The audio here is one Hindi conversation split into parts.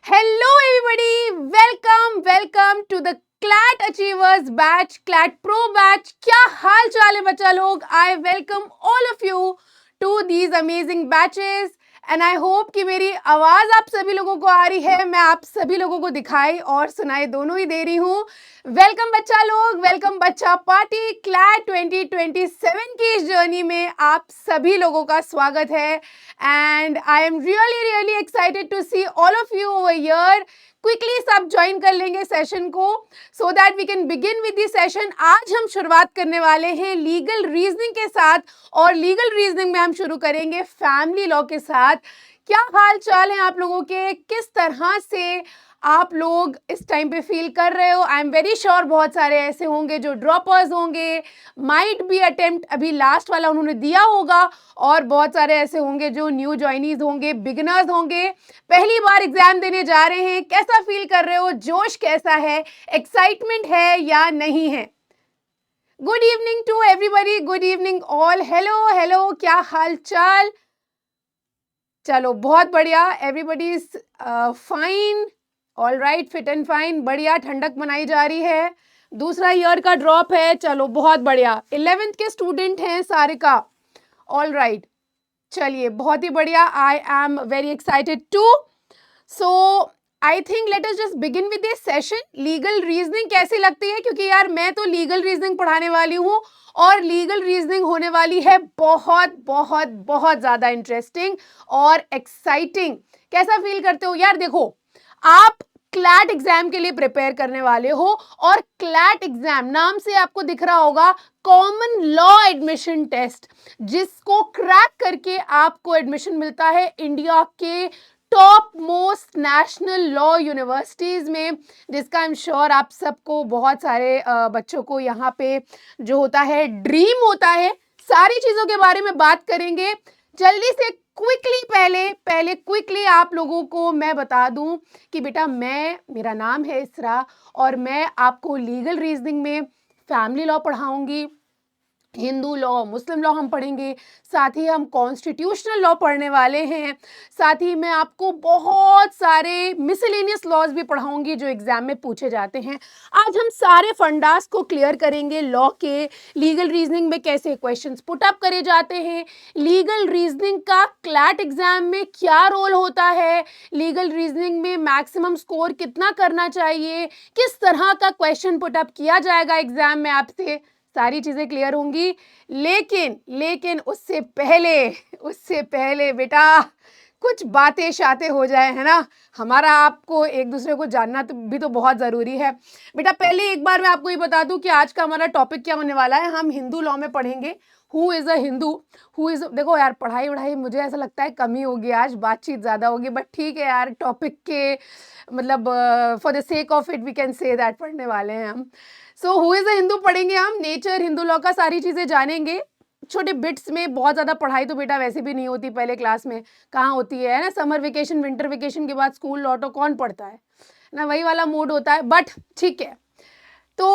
Hello everybody, welcome to the CLAT Achievers Batch, CLAT Pro Batch. क्या हाल चाल है बच्चा लोग? I welcome all of you to these amazing batches and I hope कि मेरी आवाज़ आप सभी लोगों को आ रही है. मैं आप सभी लोगों को दिखाई और सुनाई दोनों ही दे रही हूँ. वेलकम बच्चा लोग, वेलकम बच्चा पार्टी. CLAT 2027 की इस जर्नी में आप सभी लोगों का स्वागत है. And I am really excited to see all of you over here. Quickly सब ज्वाइन कर लेंगे सेशन को so that we can begin with the session. आज हम शुरुआत करने वाले हैं लीगल रीजनिंग के साथ और लीगल रीजनिंग में हम शुरू करेंगे फैमिली लॉ के साथ. क्या हाल चाल है आप लोगों के? किस तरह से आप लोग इस टाइम पे फील कर रहे हो? आई एम वेरी श्योर बहुत सारे ऐसे होंगे जो ड्रॉपर्स होंगे, माइट बी अटेम्प्ट अभी लास्ट वाला उन्होंने दिया होगा, और बहुत सारे ऐसे होंगे जो न्यू ज्वाइनीज होंगे, बिगिनर्स होंगे, पहली बार एग्जाम देने जा रहे हैं. कैसा फील कर रहे हो? जोश कैसा है? एक्साइटमेंट है या नहीं है? Good evening to everybody, good evening all. Hello, क्या हाल चाल? चलो बहुत बढ़िया, everybody is fine, all right, fit and fine. बढ़िया, ठंडक मनाई जा रही है. दूसरा ईयर का ड्रॉप है. चलो बहुत बढ़िया. 11th के स्टूडेंट हैं सारिका. ऑल राइट, चलिए बहुत ही बढ़िया. I am very excited to. So I think let us just begin with this session. Legal reasoning कैसी लगती है? क्योंकि यार मैं तो लीगल रीजनिंग पढ़ाने वाली हूँ और लीगल रीजनिंग होने वाली है बहुत बहुत बहुत ज़्यादा इंटरेस्टिंग और एक्साइटिंग. कैसा फील करते हो यार? देखो, आप क्लैट एग्जाम के लिए प्रिपेयर करने वाले हो और क्लैट एग्जाम नाम से आपको दिख रहा होगा कॉमन लॉ एडमिशन टेस्ट, जिसको क्रैक करके आपको एडमिशन मिलता है इंडिया के top most national law universities में, जिसका आई एम श्योर आप सबको, बहुत सारे बच्चों को यहाँ पे जो होता है ड्रीम होता है. सारी चीज़ों के बारे में बात करेंगे. जल्दी से क्विकली पहले क्विकली आप लोगों को मैं बता दूं कि बेटा मेरा नाम है इसरा और मैं आपको लीगल रीजनिंग में फैमिली लॉ पढ़ाऊंगी, हिंदू लॉ, मुस्लिम लॉ हम पढ़ेंगे, साथ ही हम कॉन्स्टिट्यूशनल लॉ पढ़ने वाले हैं. साथ ही मैं आपको बहुत सारे मिसलेनियस लॉज भी पढ़ाऊंगी जो एग्जाम में पूछे जाते हैं. आज हम सारे फंडास को क्लियर करेंगे लॉ के. लीगल रीजनिंग में कैसे क्वेश्चंस पुट अप करे जाते हैं, लीगल रीजनिंग का क्लैट एग्जाम में क्या रोल होता है, लीगल रीजनिंग में मैक्सिमम स्कोर कितना करना चाहिए, किस तरह का क्वेश्चन पुट अप किया जाएगा एग्जाम में आपसे, सारी चीज़ें क्लियर होंगी. लेकिन उससे पहले बेटा कुछ बातें शातें हो जाए, है ना. हमारा आपको एक दूसरे को जानना भी तो बहुत ज़रूरी है. बेटा पहले एक बार मैं आपको ये बता दूं कि आज का हमारा टॉपिक क्या होने वाला है. हम हिंदू लॉ में पढ़ेंगे who is a Hindu, who is. देखो यार, पढ़ाई मुझे ऐसा लगता है कमी होगी आज, बातचीत ज़्यादा होगी, बट ठीक है यार, टॉपिक के मतलब for the sake of it we can say that पढ़ने वाले हैं हम. So who is a Hindu पढ़ेंगे हम, नेचर, हिंदू लॉ का सारी चीज़ें जानेंगे छोटे बिट्स में. बहुत ज़्यादा पढ़ाई तो बेटा वैसे भी नहीं होती पहले क्लास में, कहाँ होती है ना. समर वेकेशन, विंटर वेकेशन के बाद स्कूल लौटो, कौन पढ़ता है ना, वही वाला मूड होता है. बट ठीक है. तो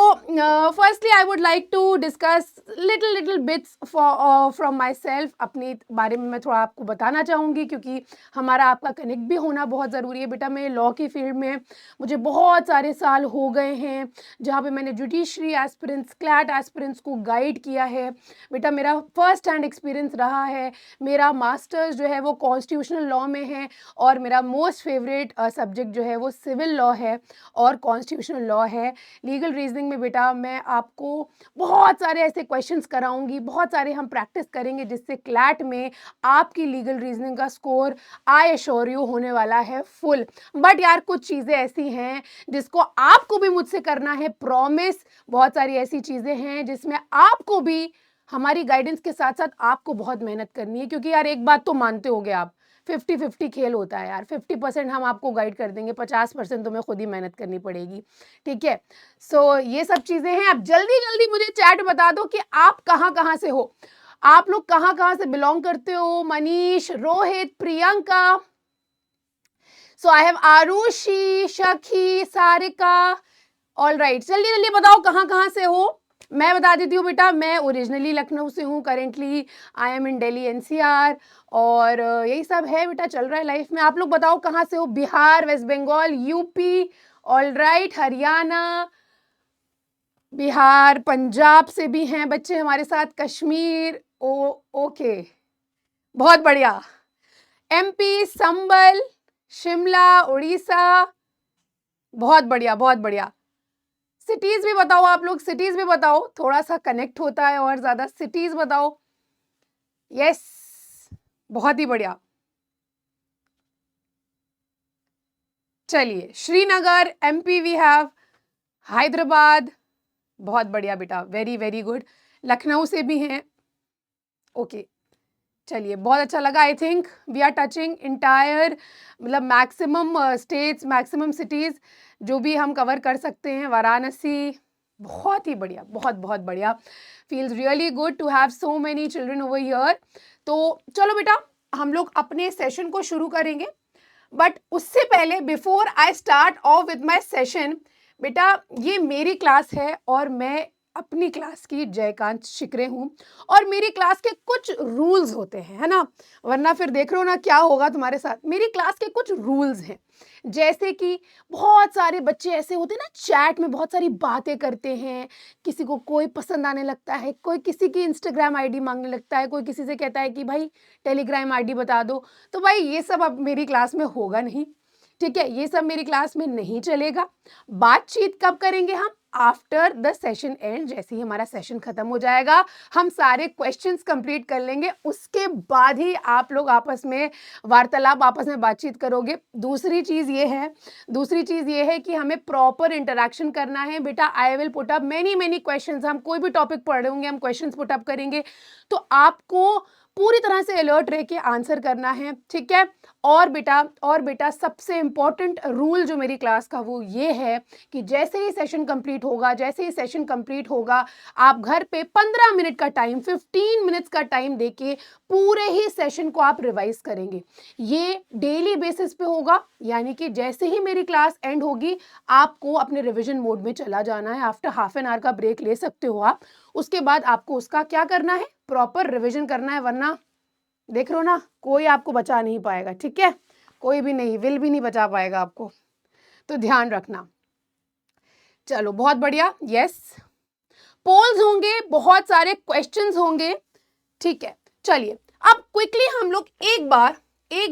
firstly I would like to discuss little bits from myself. अपने बारे में मैं थोड़ा आपको बताना चाहूँगी क्योंकि हमारा आपका कनेक्ट भी होना बहुत ज़रूरी है. बेटा मैं लॉ की फील्ड में मुझे बहुत सारे साल हो गए हैं जहाँ पे मैंने जुडिशरी एस्पिरेंट्स, क्लैट एस्पिरेंट्स को गाइड किया है. बेटा मेरा फर्स्ट हैंड एक्सपीरियंस रहा है. मेरा मास्टर्स जो है वो कॉन्स्टिट्यूशनल लॉ में है और मेरा मोस्ट फेवरेट सब्जेक्ट जो है वो सिविल लॉ है और कॉन्स्टिट्यूशनल लॉ है. लीगल रीजनिंग में बेटा मैं आपको बहुत सारे ऐसे क्वेश्चंस कराऊंगी, बहुत सारे हम प्रैक्टिस करेंगे जिससे क्लैट में आपकी लीगल रीजनिंग का स्कोर आई एश्योर यू होने वाला है फुल. बट यार कुछ चीज़ें ऐसी हैं जिसको आपको भी मुझसे करना है प्रॉमिस. बहुत सारी ऐसी चीज़ें हैं जिसमें आपको भी हमारी गाइडेंस के साथ साथ आपको बहुत मेहनत करनी है, क्योंकि यार एक बात तो मानते होगे आप, 50-50 खेल होता है यार. 50% हम आपको गाइड कर देंगे, 50% तुम्हें खुद ही मेहनत करनी पड़ेगी. ठीक है. सो ये सब चीज़ें हैं. अब जल्दी मुझे चैट बता दो कि आप कहाँ से हो, आप लोग कहाँ से बिलोंग करते हो. Manish, Rohit, Priyanka. So I have Arushi, Shakhi, Sarika. All right, जल्दी बताओ कहाँ से हो. मैं बता देती हूँ बेटा, मैं ओरिजिनली लखनऊ से हूँ, currently I am in Delhi NCR, और यही सब है बेटा, चल रहा है लाइफ में। आप लोग बताओ कहाँ से हो? Bihar, West Bengal, UP, all right, Haryana, Bihar, Punjab से भी हैं बच्चे हमारे साथ, कश्मीर, ओके, बहुत बढ़िया, एमपी, संबल, शिमला, उड़ीसा, बहुत बढ़िया बहुत बढ़िया। सिटीज भी बताओ आप लोग, सिटीज भी बताओ, थोड़ा सा कनेक्ट होता है और ज्यादा। सिटीज बताओ, यस, बहुत ही बढ़िया। चलिए, Srinagar, MP we have, Hyderabad, बहुत बढ़िया बेटा, वेरी वेरी गुड। लखनऊ से भी हैं, ओके, चलिए, बहुत अच्छा लगा। I think we are touching entire, मतलब मैक्सिमम स्टेट्स, मैक्सिमम सिटीज जो भी हम कवर कर सकते हैं। वाराणसी, बहुत ही बढ़िया, बहुत बहुत बढ़िया। Feels really good to have so many children over here. तो चलो बेटा, हम लोग अपने सेशन को शुरू करेंगे, बट उससे पहले, before I start off with my session, बेटा ये मेरी क्लास है और मैं अपनी क्लास की जयकांत शिकरे हूँ, और मेरी क्लास के कुछ रूल्स होते हैं, है ना, वरना फिर देख रहे हो ना क्या होगा तुम्हारे साथ। मेरी क्लास के कुछ रूल्स हैं, जैसे कि बहुत सारे बच्चे ऐसे होते हैं ना, चैट में बहुत सारी बातें करते हैं, किसी को कोई पसंद आने लगता है, कोई किसी की इंस्टाग्राम आईडी मांगने लगता है, कोई किसी से कहता है कि भाई टेलीग्राम आईडी बता दो। तो भाई ये सब अब मेरी क्लास में होगा नहीं, ठीक है, ये सब मेरी क्लास में नहीं चलेगा। बातचीत कब करेंगे हम? आफ्टर द सेशन एंड, जैसे ही हमारा सेशन खत्म हो जाएगा, हम सारे क्वेश्चंस कंप्लीट कर लेंगे, उसके बाद ही आप लोग आपस में वार्तालाप, आपस में बातचीत करोगे। दूसरी चीज ये है कि हमें प्रॉपर इंटरेक्शन करना है बेटा। I will put up many questions, हम कोई भी टॉपिक पढ़ रहे होंगे, हम क्वेश्चंस पुट अप करेंगे, तो आपको पूरी तरह से अलर्ट रह के आंसर करना है, ठीक है। और बेटा सबसे इंपॉर्टेंट रूल जो मेरी क्लास का वो ये है कि जैसे ही सेशन कंप्लीट होगा, आप घर पे 15 मिनट का टाइम, 15 मिनट्स का टाइम देके पूरे ही सेशन को आप रिवाइज करेंगे। ये डेली बेसिस पे होगा, यानी कि जैसे ही मेरी क्लास एंड होगी, आपको अपने रिविजन मोड में चला जाना है। आफ्टर हाफ एन आवर का ब्रेक ले सकते हो आप, उसके बाद आपको उसका क्या करना है? प्रॉपर रिविजन करना है, वरना देख रहे हो ना, कोई आपको बचा नहीं पाएगा, ठीक है, कोई भी नहीं, विल भी नहीं बचा पाएगा आपको, तो ध्यान रखना। चलो, बहुत बढ़िया, यस, पोल्स होंगे, बहुत सारे क्वेश्चंस होंगे, ठीक है। चलिए, अब क्विकली हम लोग एक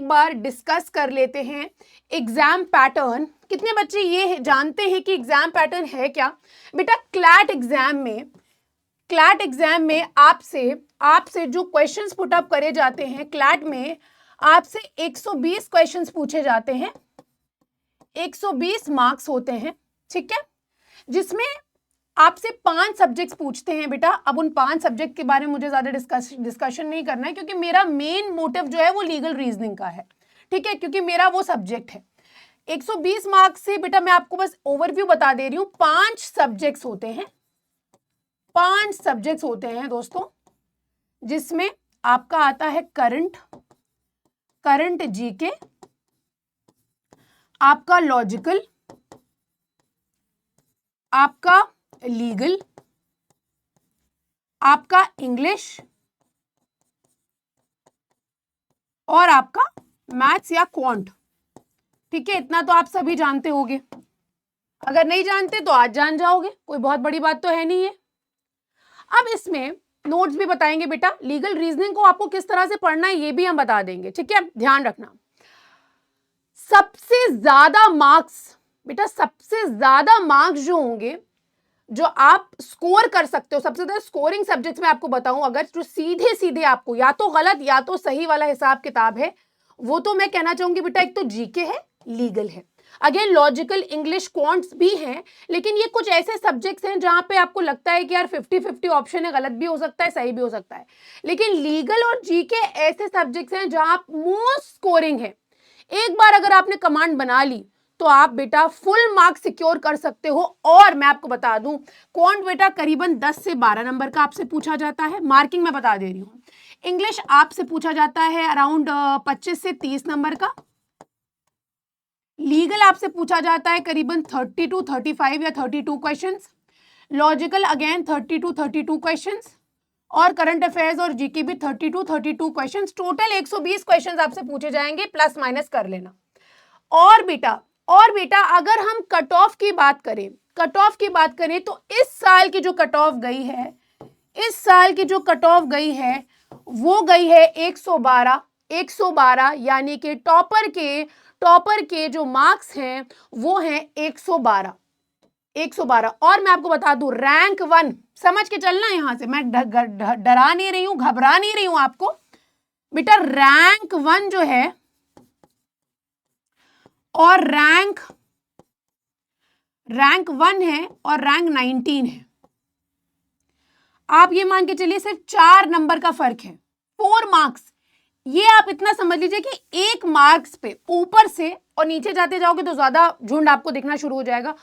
बार डिस्कस कर लेते हैं एग्जाम पैटर्न। कितने बच्चे ये जानते हैं कि एग्जाम पैटर्न है क्या? बेटा क्लैट एग्जाम में आपसे जो क्वेश्चंस पुट अप करे जाते हैं, क्लैट में आपसे 120 क्वेश्चंस पूछे जाते हैं, 120 मार्क्स होते हैं, ठीक है, जिसमें आपसे 5 सब्जेक्ट्स पूछते हैं बेटा। अब उन 5 सब्जेक्ट के बारे में मुझे ज्यादा डिस्कशन नहीं करना है, क्योंकि मेरा मेन मोटिव जो है वो लीगल रीजनिंग का है, ठीक है, क्योंकि मेरा वो सब्जेक्ट है। 120 मार्क्स से बेटा मैं आपको बस ओवरव्यू बता दे रही हूं। 5 सब्जेक्ट्स होते हैं दोस्तों, जिसमें आपका आता है करंट जीके, आपका लॉजिकल, आपका लीगल, आपका इंग्लिश, और आपका मैथ्स या क्वांट, ठीक है। इतना तो आप सभी जानते होंगे, अगर नहीं जानते तो आज जान जाओगे, कोई बहुत बड़ी बात तो है नहीं है। अब इसमें नोट्स भी बताएंगे बेटा, लीगल रीजनिंग को आपको किस तरह से पढ़ना है ये भी हम बता देंगे, ठीक है, ध्यान रखना। सबसे ज्यादा मार्क्स जो होंगे, जो आप स्कोर कर सकते हो, सबसे ज्यादा स्कोरिंग सब्जेक्ट्स में आपको बताऊं अगर, जो सीधे आपको या तो गलत या तो सही वाला हिसाब किताब है, वो तो मैं कहना चाहूंगी बेटा, एक तो जीके है, लीगल है, अगेन लॉजिकल, इंग्लिश, क्वांट्स भी हैं, लेकिन ये कुछ ऐसे सब्जेक्ट्स हैं जहां पे आपको लगता है कि यार 50-50 ऑप्शन है, गलत भी हो सकता है, सही भी हो सकता है। लेकिन लीगल और जीके ऐसे सब्जेक्ट्स हैं जहां आप मोस्ट स्कोरिंग है। एक बार अगर आपने कमांड बना ली तो आप बेटा फुल मार्क सिक्योर कर सकते हो। और मैं आपको बता दूं, क्वांट बेटा करीबन 10 से 12 नंबर का आपसे पूछा जाता है, मार्किंग में बता दे रही हूं। इंग्लिश आपसे पूछा जाता है अराउंड 25 से 30 नंबर का। लीगल आपसे पूछा जाता है करीबन 30 to 35 या 32 क्वेश्चंस। लॉजिकल अगेन 32 क्वेश्चंस, और करंट अफेयर्स और जीके भी 32 क्वेश्चंस। टोटल 120 क्वेश्चंस आपसे पूछे जाएंगे, प्लस माइनस कर लेना। और बेटा अगर हम कट ऑफ की बात करें, तो इस साल की जो कट ऑफ गई है, वो गई है 112, यानी कि टॉपर के जो मार्क्स हैं वो हैं 112। और मैं आपको बता दूं, रैंक 1, समझ के चलना यहां से, मैं डरा नहीं रही हूं, घबरा नहीं रही हूं आपको बेटा। रैंक 1 जो है और रैंक 1 है और रैंक 19 है, आप ये मान के चलिए सिर्फ 4 नंबर का फर्क है, 4 मार्क्स। ये आप इतना समझ लीजिए कि 1 मार्क्स पे ऊपर से, और नीचे जाते जाओगे तो ज्यादा झुंड आपको दिखना शुरू हो जाएगा,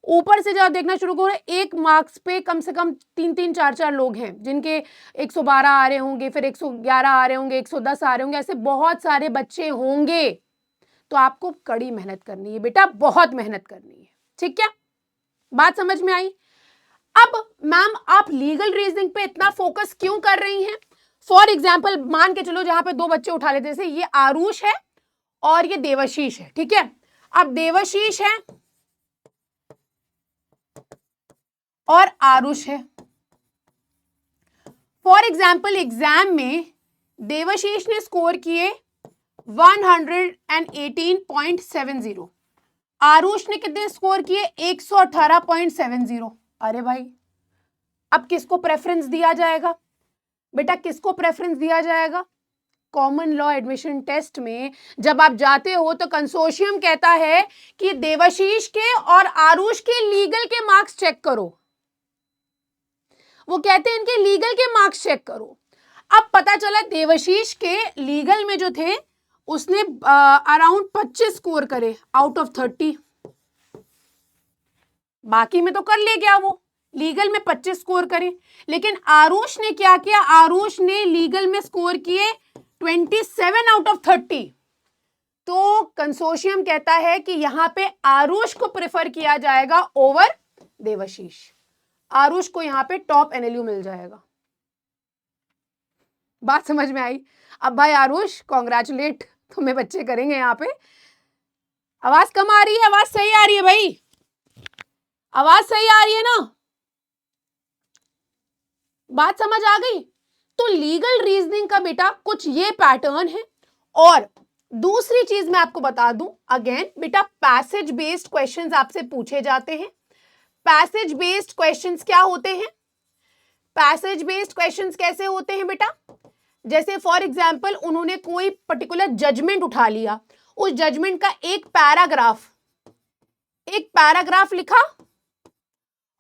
ऊपर से जब देखना शुरू करो 1 मार्क्स पे कम से कम 3 4 लोग हैं जिनके 112 आ रहे होंगे, फिर 111 आ रहे होंगे, 110 आ रहे होंगे, ऐसे बहुत सारे बच्चे होंगे। तो आपको कड़ी मेहनत करनी है बेटा, बहुत मेहनत करनी है, ठीक है? बात समझ में आई? अब मैम आप लीगल रीजनिंग पे इतना फोकस क्यों कर रही हैं? फॉर एग्जाम्पल मान के चलो जहां पे 2 बच्चे उठा लेते, जैसे ये आरुष है और ये देवाशीष है, ठीक है? अब देवाशीष है और आरुष है। फॉर एग्जाम्पल एग्जाम में देवाशीष ने स्कोर किए 118.70, आरुष ने कितने स्कोर किए 118.70। अरे भाई, अब किसको प्रेफरेंस दिया जाएगा बेटा? किसको प्रेफरेंस दिया जाएगा? कॉमन लॉ एडमिशन टेस्ट में जब आप जाते हो तो कंसोर्शियम कहता है कि देवाशीष के और आरुष के लीगल के मार्क्स चेक करो, वो कहते हैं इनके लीगल के मार्क्स चेक करो। अब पता चला देवाशीष के लीगल में जो थे उसने अराउंड 25 स्कोर करे आउट ऑफ 30, बाकी में तो कर ले गया, वो लीगल में 25 स्कोर करे। लेकिन आरुष ने क्या किया? आरुष ने लीगल में स्कोर किए 27 आउट ऑफ 30। तो कंसोर्शियम कहता है कि यहां पे आरुष को प्रेफर किया जाएगा ओवर देवाशीष, आरुष को यहां पे टॉप एनएलयू मिल जाएगा। बात समझ में आई? अब भाई आरुष कॉन्ग्रेचुलेट, तुम्हें बच्चे करेंगे यहां पे। आवाज कम आ रही है? आवाज सही आ रही है भाई? आवाज सही आ रही है ना? बात समझ आ गई? तो लीगल रीजनिंग का बेटा कुछ ये पैटर्न है। और दूसरी चीज मैं आपको बता दूं, अगेन बेटा पैसेज बेस्ड क्वेश्चंस आपसे पूछे जाते हैं। पैसेज बेस्ड क्वेश्चंस क्या होते हैं? पैसेज बेस्ड क्वेश्चंस कैसे होते हैं बेटा? जैसे फॉर एग्जाम्पल उन्होंने कोई पर्टिकुलर जजमेंट उठा लिया, उस जजमेंट का एक पैराग्राफ लिखा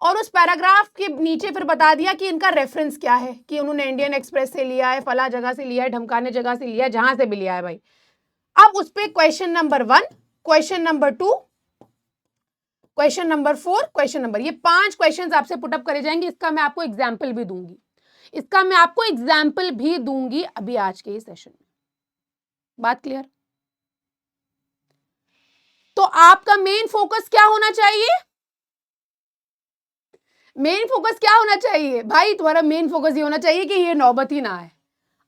और उस पैराग्राफ के नीचे फिर बता दिया कि इनका रेफरेंस क्या है, कि उन्होंने इंडियन एक्सप्रेस से लिया है, फला जगह से लिया है, ढमकाने जगह से लिया है, जहां से भी लिया है भाई। अब उस पे question number 1, question number 2, question number 4, question number, ये 5 क्वेश्चंस आपसे पुटअप करे जाएंगे। इसका मैं आपको एग्जाम्पल भी दूंगी, अभी आज के सेशन में। बात क्लियर? तो आपका मेन फोकस क्या होना चाहिए? भाई तुम्हारा मेन फोकस ये होना चाहिए कि ये नौबत ही ना आए।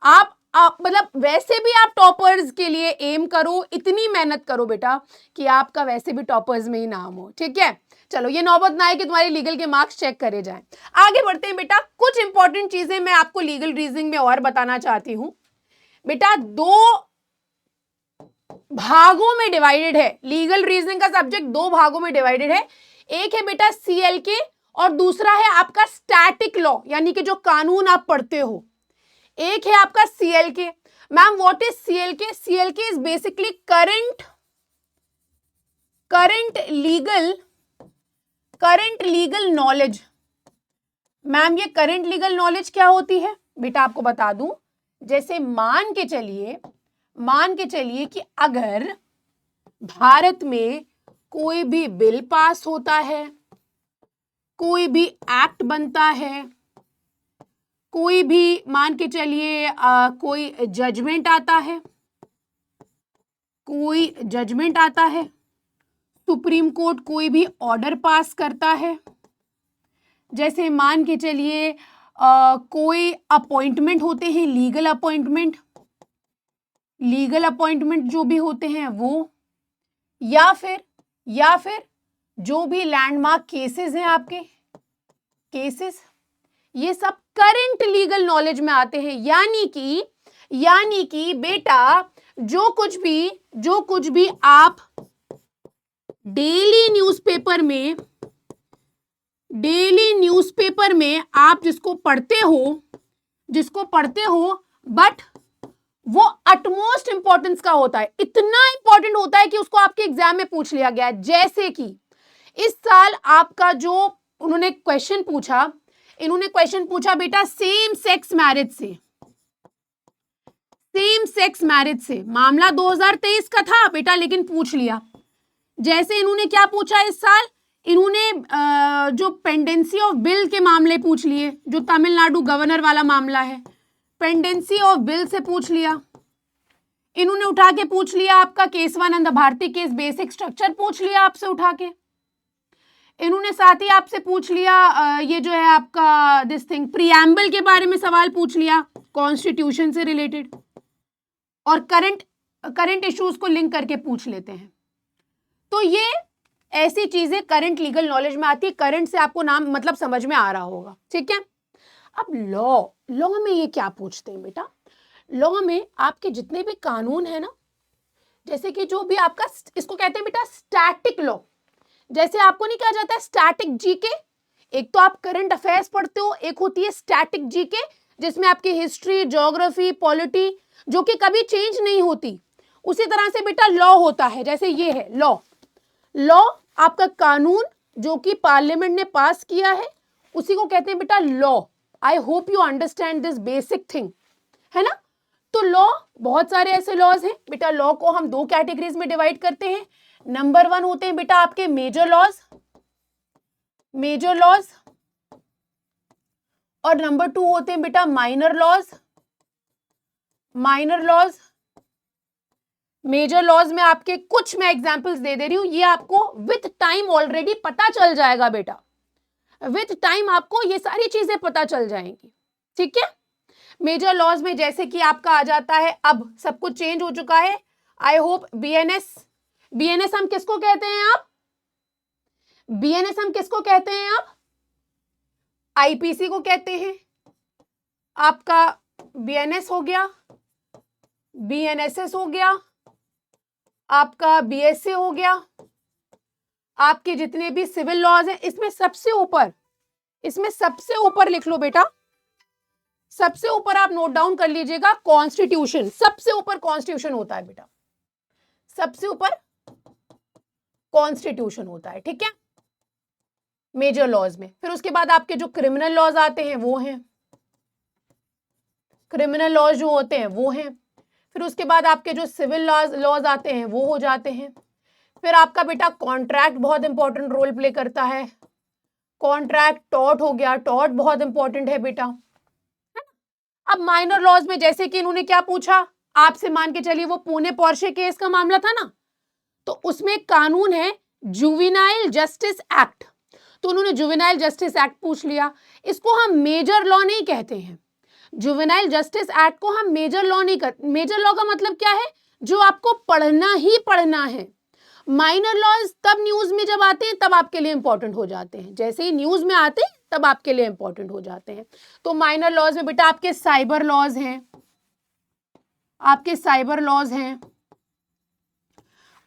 आप मतलब वैसे भी आप टॉपर्स के लिए एम करो, इतनी मेहनत करो बेटा कि आपका वैसे भी टॉपर्स में ही नाम हो, ठीक है? चलो, ये नौबत ना आए कि तुम्हारे लीगल के मार्क्स चेक करे जाएं। आगे बढ़ते हैं बेटा। कुछ इंपॉर्टेंट चीजें मैं आपको लीगल रीजनिंग में और बताना चाहती हूं बेटा। 2 भागों में डिवाइडेड है लीगल रीजनिंग का सब्जेक्ट, 2 भागों में डिवाइडेड है। एक है बेटा CLK और दूसरा है आपका स्टैटिक लॉ, यानी कि जो कानून आप पढ़ते हो। एक है आपका CLK। Ma'am what is CLK? CLK is basically current legal knowledge. Ma'am ये करंट लीगल नॉलेज क्या होती है बेटा? आपको बता दूं, जैसे मान के चलिए कि अगर भारत में कोई भी बिल पास होता है, कोई भी एक्ट बनता है, कोई भी मान के चलिए कोई जजमेंट आता है, सुप्रीम कोर्ट कोई भी ऑर्डर पास करता है, जैसे मान के चलिए कोई अपॉइंटमेंट होते हैं, लीगल अपॉइंटमेंट जो भी होते हैं वो, या फिर जो भी लैंडमार्क केसेस हैं आपके केसेस, ये सब करंट लीगल नॉलेज में आते हैं। यानी कि बेटा जो कुछ भी आप डेली न्यूज़पेपर में आप जिसको पढ़ते हो बट वो अटमोस्ट इंपॉर्टेंस का होता है, इतना इंपॉर्टेंट होता है कि उसको आपके एग्जाम में पूछ लिया गया है। जैसे कि इस साल आपका जो इन्होंने क्वेश्चन पूछा बेटा सेम सेक्स मैरिज से मामला 2023 का था बेटा, लेकिन पूछ लिया। जैसे इन्होंने क्या पूछा इस साल, इन्होंने जो पेंडेंसी ऑफ बिल के मामले पूछ लिए, जो तमिलनाडु गवर्नर वाला मामला है, पेंडेंसी ऑफ बिल से पूछ लिया। इन्होंने उठा के पूछ लिया आपका Kesavananda Bharati case, basic structure पूछ लिया आपसे उठा के। इन्होंने साथ ही आपसे पूछ लिया ये जो है आपका दिस थिंग प्रीएम्बल के बारे में सवाल पूछ लिया, कॉन्स्टिट्यूशन से रिलेटेड, और करंट इश्यूज को लिंक करके पूछ लेते हैं। तो ये ऐसी चीजें करंट लीगल नॉलेज में आती है। करंट से आपको नाम मतलब समझ में आ रहा होगा, ठीक है। अब लॉ में ये क्या पूछते हैं बेटा, लॉ में आपके जितने भी कानून है ना, जैसे कि जो भी आपका, इसको कहते हैं बेटा स्टैटिक लॉ। जैसे आपको नहीं कहा जाता है स्टैटिक जीके, एक तो आप करंट अफेयर्स पढ़ते हो, एक होती है स्टैटिक जीके जिसमें आपकी हिस्ट्री, ज्योग्राफी, पॉलिटी जो कि कभी चेंज नहीं होती। उसी तरह से बेटा लॉ होता है, जैसे ये है लॉ आपका कानून जो कि पार्लियामेंट ने पास किया है, उसी को कहते हैं बेटा law. I hope you understand this basic thing, है ना। तो लॉ, बहुत सारे ऐसे लॉज हैं बेटा। लॉ को हम दो कैटेगरीज में डिवाइड करते हैं। नंबर 1 होते हैं बेटा आपके मेजर लॉज, और नंबर 2 होते हैं बेटा माइनर लॉज। मेजर लॉज में आपके कुछ मैं एग्जांपल्स दे रही हूं, ये आपको विथ टाइम ऑलरेडी पता चल जाएगा बेटा, विथ टाइम आपको ये सारी चीजें पता चल जाएंगी, ठीक है। मेजर लॉज में जैसे कि आपका आ जाता है, अब सब कुछ चेंज हो चुका है, आई होप बीएनएस हम किसको कहते हैं आप, आईपीसी को कहते हैं। आपका बीएनएस हो गया, बीएनएसएस हो गया, आपका बीएसए हो गया। आपके जितने भी सिविल लॉज हैं, इसमें सबसे ऊपर लिख लो बेटा, सबसे ऊपर आप नोट डाउन कर लीजिएगा कॉन्स्टिट्यूशन। सबसे ऊपर कॉन्स्टिट्यूशन होता है बेटा, सबसे ऊपर कॉन्स्टिट्यूशन होता है, ठीक है, मेजर लॉज में। फिर उसके बाद आपके जो क्रिमिनल लॉज आते हैं वो हैं, क्रिमिनल लॉज जो होते हैं वो हैं। फिर उसके बाद आपके जो सिविल लॉज आते हैं वो हो जाते हैं। फिर आपका बेटा कॉन्ट्रैक्ट बहुत इंपॉर्टेंट रोल प्ले करता है, कॉन्ट्रैक्ट, टॉर्ट हो गया, टॉर्ट बहुत इंपॉर्टेंट है बेटा। अब माइनर लॉज में जैसे कि इन्होंने क्या पूछा आपसे, मान के चलिए वो पुणे पोर्शे केस का मामला था ना, तो उसमें कानून है जुवेनाइल जस्टिस एक्ट, तो उन्होंने जुवेनाइल जस्टिस एक्ट पूछ लिया। इसको हम मेजर लॉ नहीं कहते हैं, जुवेनाइल जस्टिस एक्ट को हम मेजर लॉ नहीं करते। मेजर लॉ का मतलब क्या है, जो आपको पढ़ना ही पढ़ना है। माइनर लॉज तब न्यूज में जब आते हैं तब आपके लिए इंपॉर्टेंट हो जाते हैं, जैसे ही न्यूज में आते हैं तब आपके लिए इंपॉर्टेंट हो जाते हैं। तो माइनर लॉज में बेटा आपके साइबर लॉज हैं,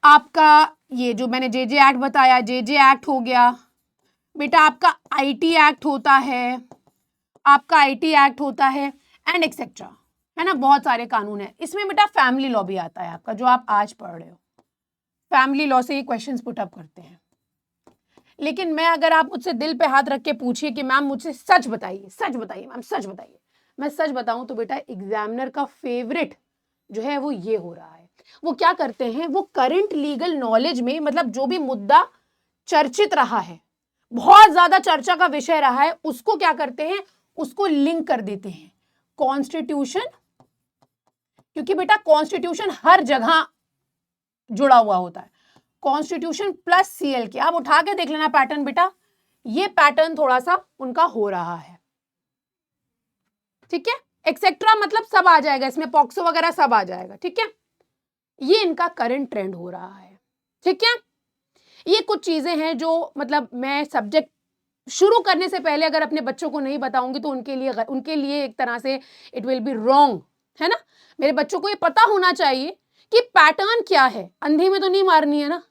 आपका ये जो मैंने जेजे एक्ट बताया, जेजे एक्ट हो गया बेटा, आपका आईटी एक्ट होता है, एंड एक्सेट्रा, है ना। बहुत सारे कानून है इसमें बेटा। फैमिली लॉ भी आता है आपका, जो आप आज पढ़ रहे हो, फैमिली लॉ से ये क्वेश्चंस पुट अप करते हैं। लेकिन मैं अगर आप मुझसे दिल पे हाथ रख के पूछिए कि मैम मुझसे सच बताइए मैम, सच बताइए, मैं सच बताऊं तो बेटा एग्जामिनर का फेवरेट जो है वो ये हो रहा है। वो क्या करते हैं, वो करंट लीगल नॉलेज में, मतलब जो भी मुद्दा चर्चित रहा है, बहुत ज्यादा चर्चा का विषय रहा है, उसको क्या करते हैं, उसको लिंक कर देते हैं कॉन्स्टिट्यूशन, क्योंकि बेटा कॉन्स्टिट्यूशन हर जगह जुड़ा हुआ होता है। कॉन्स्टिट्यूशन प्लस सीएल के, आप उठा के देख लेना पैटर्न बेटा, ये पैटर्न थोड़ा सा उनका हो रहा है, ठीक है। एक्सेट्रा मतलब सब आ जाएगा इसमें, पॉक्सो वगैरह सब आ जाएगा, ठीक है। ये इनका करंट ट्रेंड हो रहा है, ठीक है। ये कुछ चीजें हैं जो मतलब मैं सब्जेक्ट शुरू करने से पहले अगर अपने बच्चों को नहीं बताऊंगी तो उनके लिए एक तरह से इट विल बी रॉन्ग, है ना। मेरे बच्चों को ये पता होना चाहिए कि पैटर्न क्या है, अंधे में तो नहीं मारनी है ना,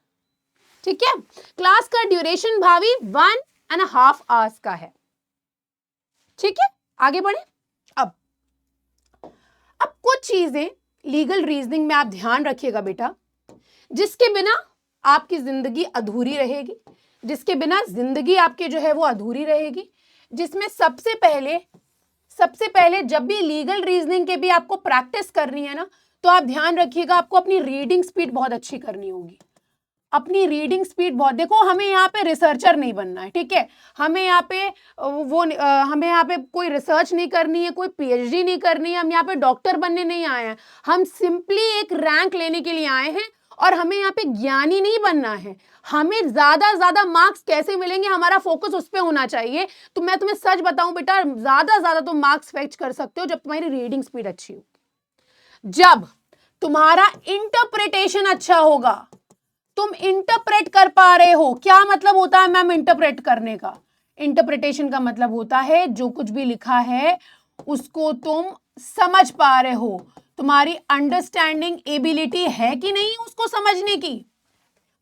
ठीक है। क्लास का ड्यूरेशन भावी 1.5 आवर्स का है, ठीक है। आगे बढ़े। अब कुछ चीजें लीगल रीजनिंग में आप ध्यान रखिएगा बेटा, जिसके बिना आपकी जिंदगी अधूरी रहेगी, जिसके बिना जिंदगी आपके जो है वो अधूरी रहेगी। जिसमें सबसे पहले जब भी लीगल रीजनिंग के भी आपको प्रैक्टिस करनी है ना, तो आप ध्यान रखिएगा आपको अपनी रीडिंग स्पीड बहुत अच्छी करनी होगी। अपनी रीडिंग स्पीड बहुत, देखो हमें यहाँ पे रिसर्चर नहीं बनना है, ठीक है। हमें यहाँ पे कोई रिसर्च नहीं करनी है, कोई पीएचडी नहीं करनी है, हम यहाँ पे डॉक्टर बनने नहीं आए हैं। हम सिंपली एक रैंक लेने के लिए आए हैं और हमें यहाँ पे ज्ञानी नहीं बनना है। हमें ज्यादा मार्क्स कैसे मिलेंगे, हमारा फोकस उस पर होना चाहिए। तो मैं तुम्हें सच बताऊं बेटा, ज्यादा तुम मार्क्स फेच कर सकते हो जब तुम्हारी रीडिंग स्पीड अच्छी होगी, जब तुम्हारा इंटरप्रिटेशन अच्छा होगा, तुम इंटरप्रेट कर पा रहे हो। क्या मतलब होता है मैम इंटरप्रेट करने का? इंटरप्रिटेशन का मतलब होता है जो कुछ भी लिखा है उसको तुम समझ पा रहे हो, तुम्हारी अंडरस्टैंडिंग एबिलिटी है कि नहीं उसको समझने की।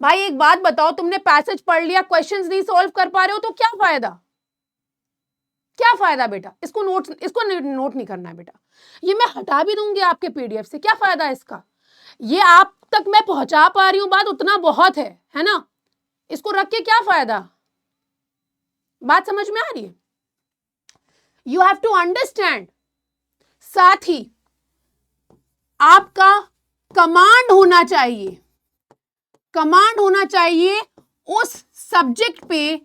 भाई एक बात बताओ, तुमने पैसेज पढ़ लिया, क्वेश्चंस नहीं सॉल्व कर पा रहे हो तो क्या फायदा? क्या फायदा बेटा? इसको नोट नहीं करना है बेटा, ये मैं हटा भी दूंगी आपके पीडीएफ से, क्या फायदा है इसका? ये आप तक मैं पहुंचा पा रही हूं बात, उतना बहुत है ना। इसको रख के क्या फायदा? बात समझ में आ रही है? You have to understand. साथ ही आपका कमांड होना चाहिए उस सब्जेक्ट पे,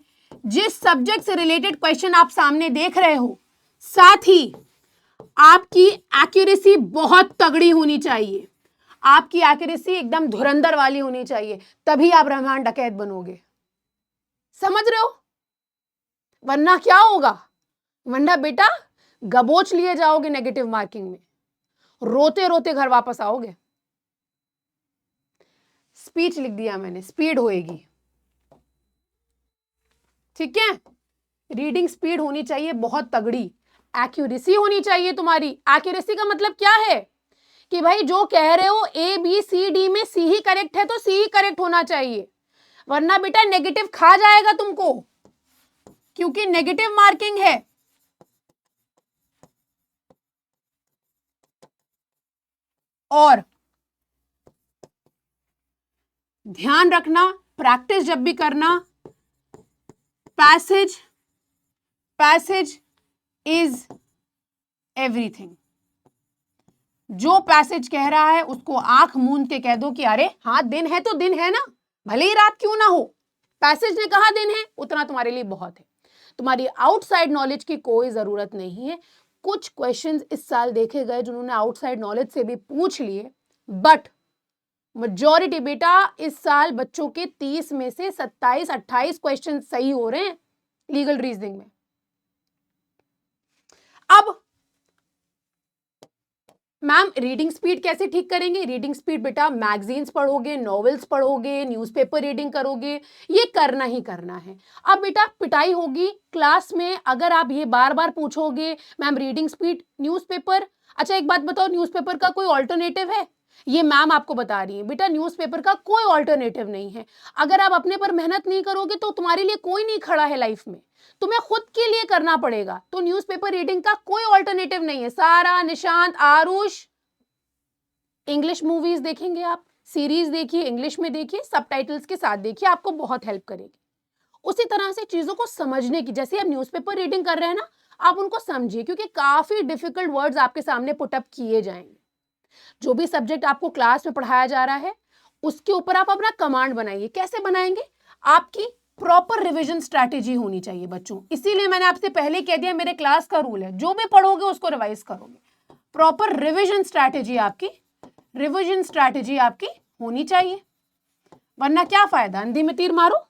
जिस सब्जेक्ट से रिलेटेड क्वेश्चन आप सामने देख रहे हो। साथ ही आपकी एक्यूरेसी बहुत तगड़ी होनी चाहिए, आपकी एक्यूरेसी एकदम धुरंधर वाली होनी चाहिए, तभी आप रहमान डकैत बनोगे। समझ रहे हो? वरना क्या होगा? वरना बेटा गबोच लिए जाओगे नेगेटिव मार्किंग में, रोते रोते घर वापस आओगे। स्पीच लिख दिया मैंने, स्पीड होएगी, ठीक है। रीडिंग स्पीड होनी चाहिए बहुत तगड़ी, एक्यूरेसी होनी चाहिए तुम्हारी। एक्यूरेसी का मतलब क्या है कि भाई जो कह रहे हो ए बी सी डी में सी ही करेक्ट है तो सी ही करेक्ट होना चाहिए, वरना बेटा नेगेटिव खा जाएगा तुमको, क्योंकि नेगेटिव मार्किंग है। और ध्यान रखना, प्रैक्टिस जब भी करना, पैसेज इज एवरीथिंग। जो पैसेज कह रहा है उसको आंख मूंद के कह दो कि अरे हाँ दिन है तो दिन है ना, भले ही रात क्यों ना हो, पैसेज ने कहा दिन है, उतना तुम्हारे लिए बहुत है। तुम्हारी आउटसाइड नॉलेज की कोई जरूरत नहीं है। कुछ क्वेश्चंस इस साल देखे गए जिन्होंने आउटसाइड नॉलेज से भी पूछ लिए, बट मेजॉरिटी बेटा इस साल बच्चों के 30 में से 27-28 क्वेश्चन सही हो रहे हैं लीगल रीजनिंग में। अब मैम रीडिंग स्पीड कैसे ठीक करेंगे? रीडिंग स्पीड बेटा मैगजीन्स पढ़ोगे, नॉवेल्स पढ़ोगे, न्यूज़पेपर रीडिंग करोगे, ये करना ही करना है। अब बेटा पिटाई होगी क्लास में अगर आप ये बार बार पूछोगे मैम रीडिंग स्पीड न्यूज़पेपर। अच्छा एक बात बताओ, न्यूज़पेपर का कोई ऑल्टरनेटिव है? ये मैम आपको बता रही है बेटा, न्यूज़पेपर का कोई ऑल्टरनेटिव नहीं है। अगर आप अपने पर मेहनत नहीं करोगे तो तुम्हारे लिए कोई नहीं खड़ा है लाइफ में, तुम्हें खुद के लिए करना पड़ेगा। तो न्यूज़पेपर रीडिंग का कोई ऑल्टरनेटिव नहीं है। सारा, निशांत, आरुष, इंग्लिश मूवीज देखेंगे आप, सीरीज देखिए, इंग्लिश में देखिए, सबटाइटल्स के साथ देखिए, आपको बहुत हेल्प करेगी। उसी तरह से चीजों को समझने की, जैसे आप न्यूज़पेपर रीडिंग कर रहे हैं ना, आप उनको समझिए, क्योंकि काफी डिफिकल्ट वर्ड्स आपके सामने पुटअप किए जाएंगे। जो भी सब्जेक्ट आपको क्लास में पढ़ाया जा रहा है उसके ऊपर आप अपना कमांड बनाइए। कैसे बनाएंगे? आपकी प्रॉपर रिवीजन स्ट्रैटेजी होनी चाहिए बच्चों। इसीलिए मैंने आपसे पहले कह दिया, मेरे क्लास का रूल है, जो भी पढ़ोगे उसको रिवाइज करोगे। प्रॉपर रिवीजन स्ट्रैटेजी आपकी होनी चाहिए, वरना क्या फायदा, अंधी में तीर मारो।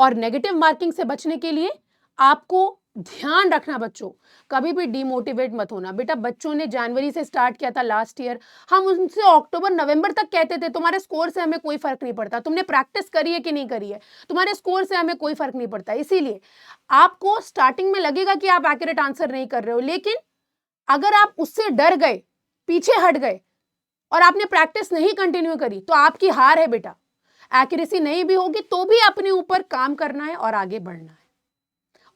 और नेगेटिव मार्किंग से बचने के लिए आपको ध्यान रखना बच्चों, कभी भी डिमोटिवेट मत होना। बेटा बच्चों ने जनवरी से स्टार्ट किया था लास्ट ईयर, हम उनसे अक्टूबर नवंबर तक कहते थे तुम्हारे स्कोर से हमें कोई फर्क नहीं पड़ता, तुमने प्रैक्टिस करी है कि नहीं करी है, तुम्हारे स्कोर से हमें कोई फर्क नहीं पड़ता। इसीलिए आपको स्टार्टिंग में लगेगा कि आप एक्यूरेट आंसर नहीं कर रहे हो, लेकिन अगर आप उससे डर गए, पीछे हट गए और आपने प्रैक्टिस नहीं कंटिन्यू करी तो आपकी हार है बेटा। एक्यूरेसी नहीं भी होगी तो भी अपने ऊपर काम करना है और आगे बढ़ना है।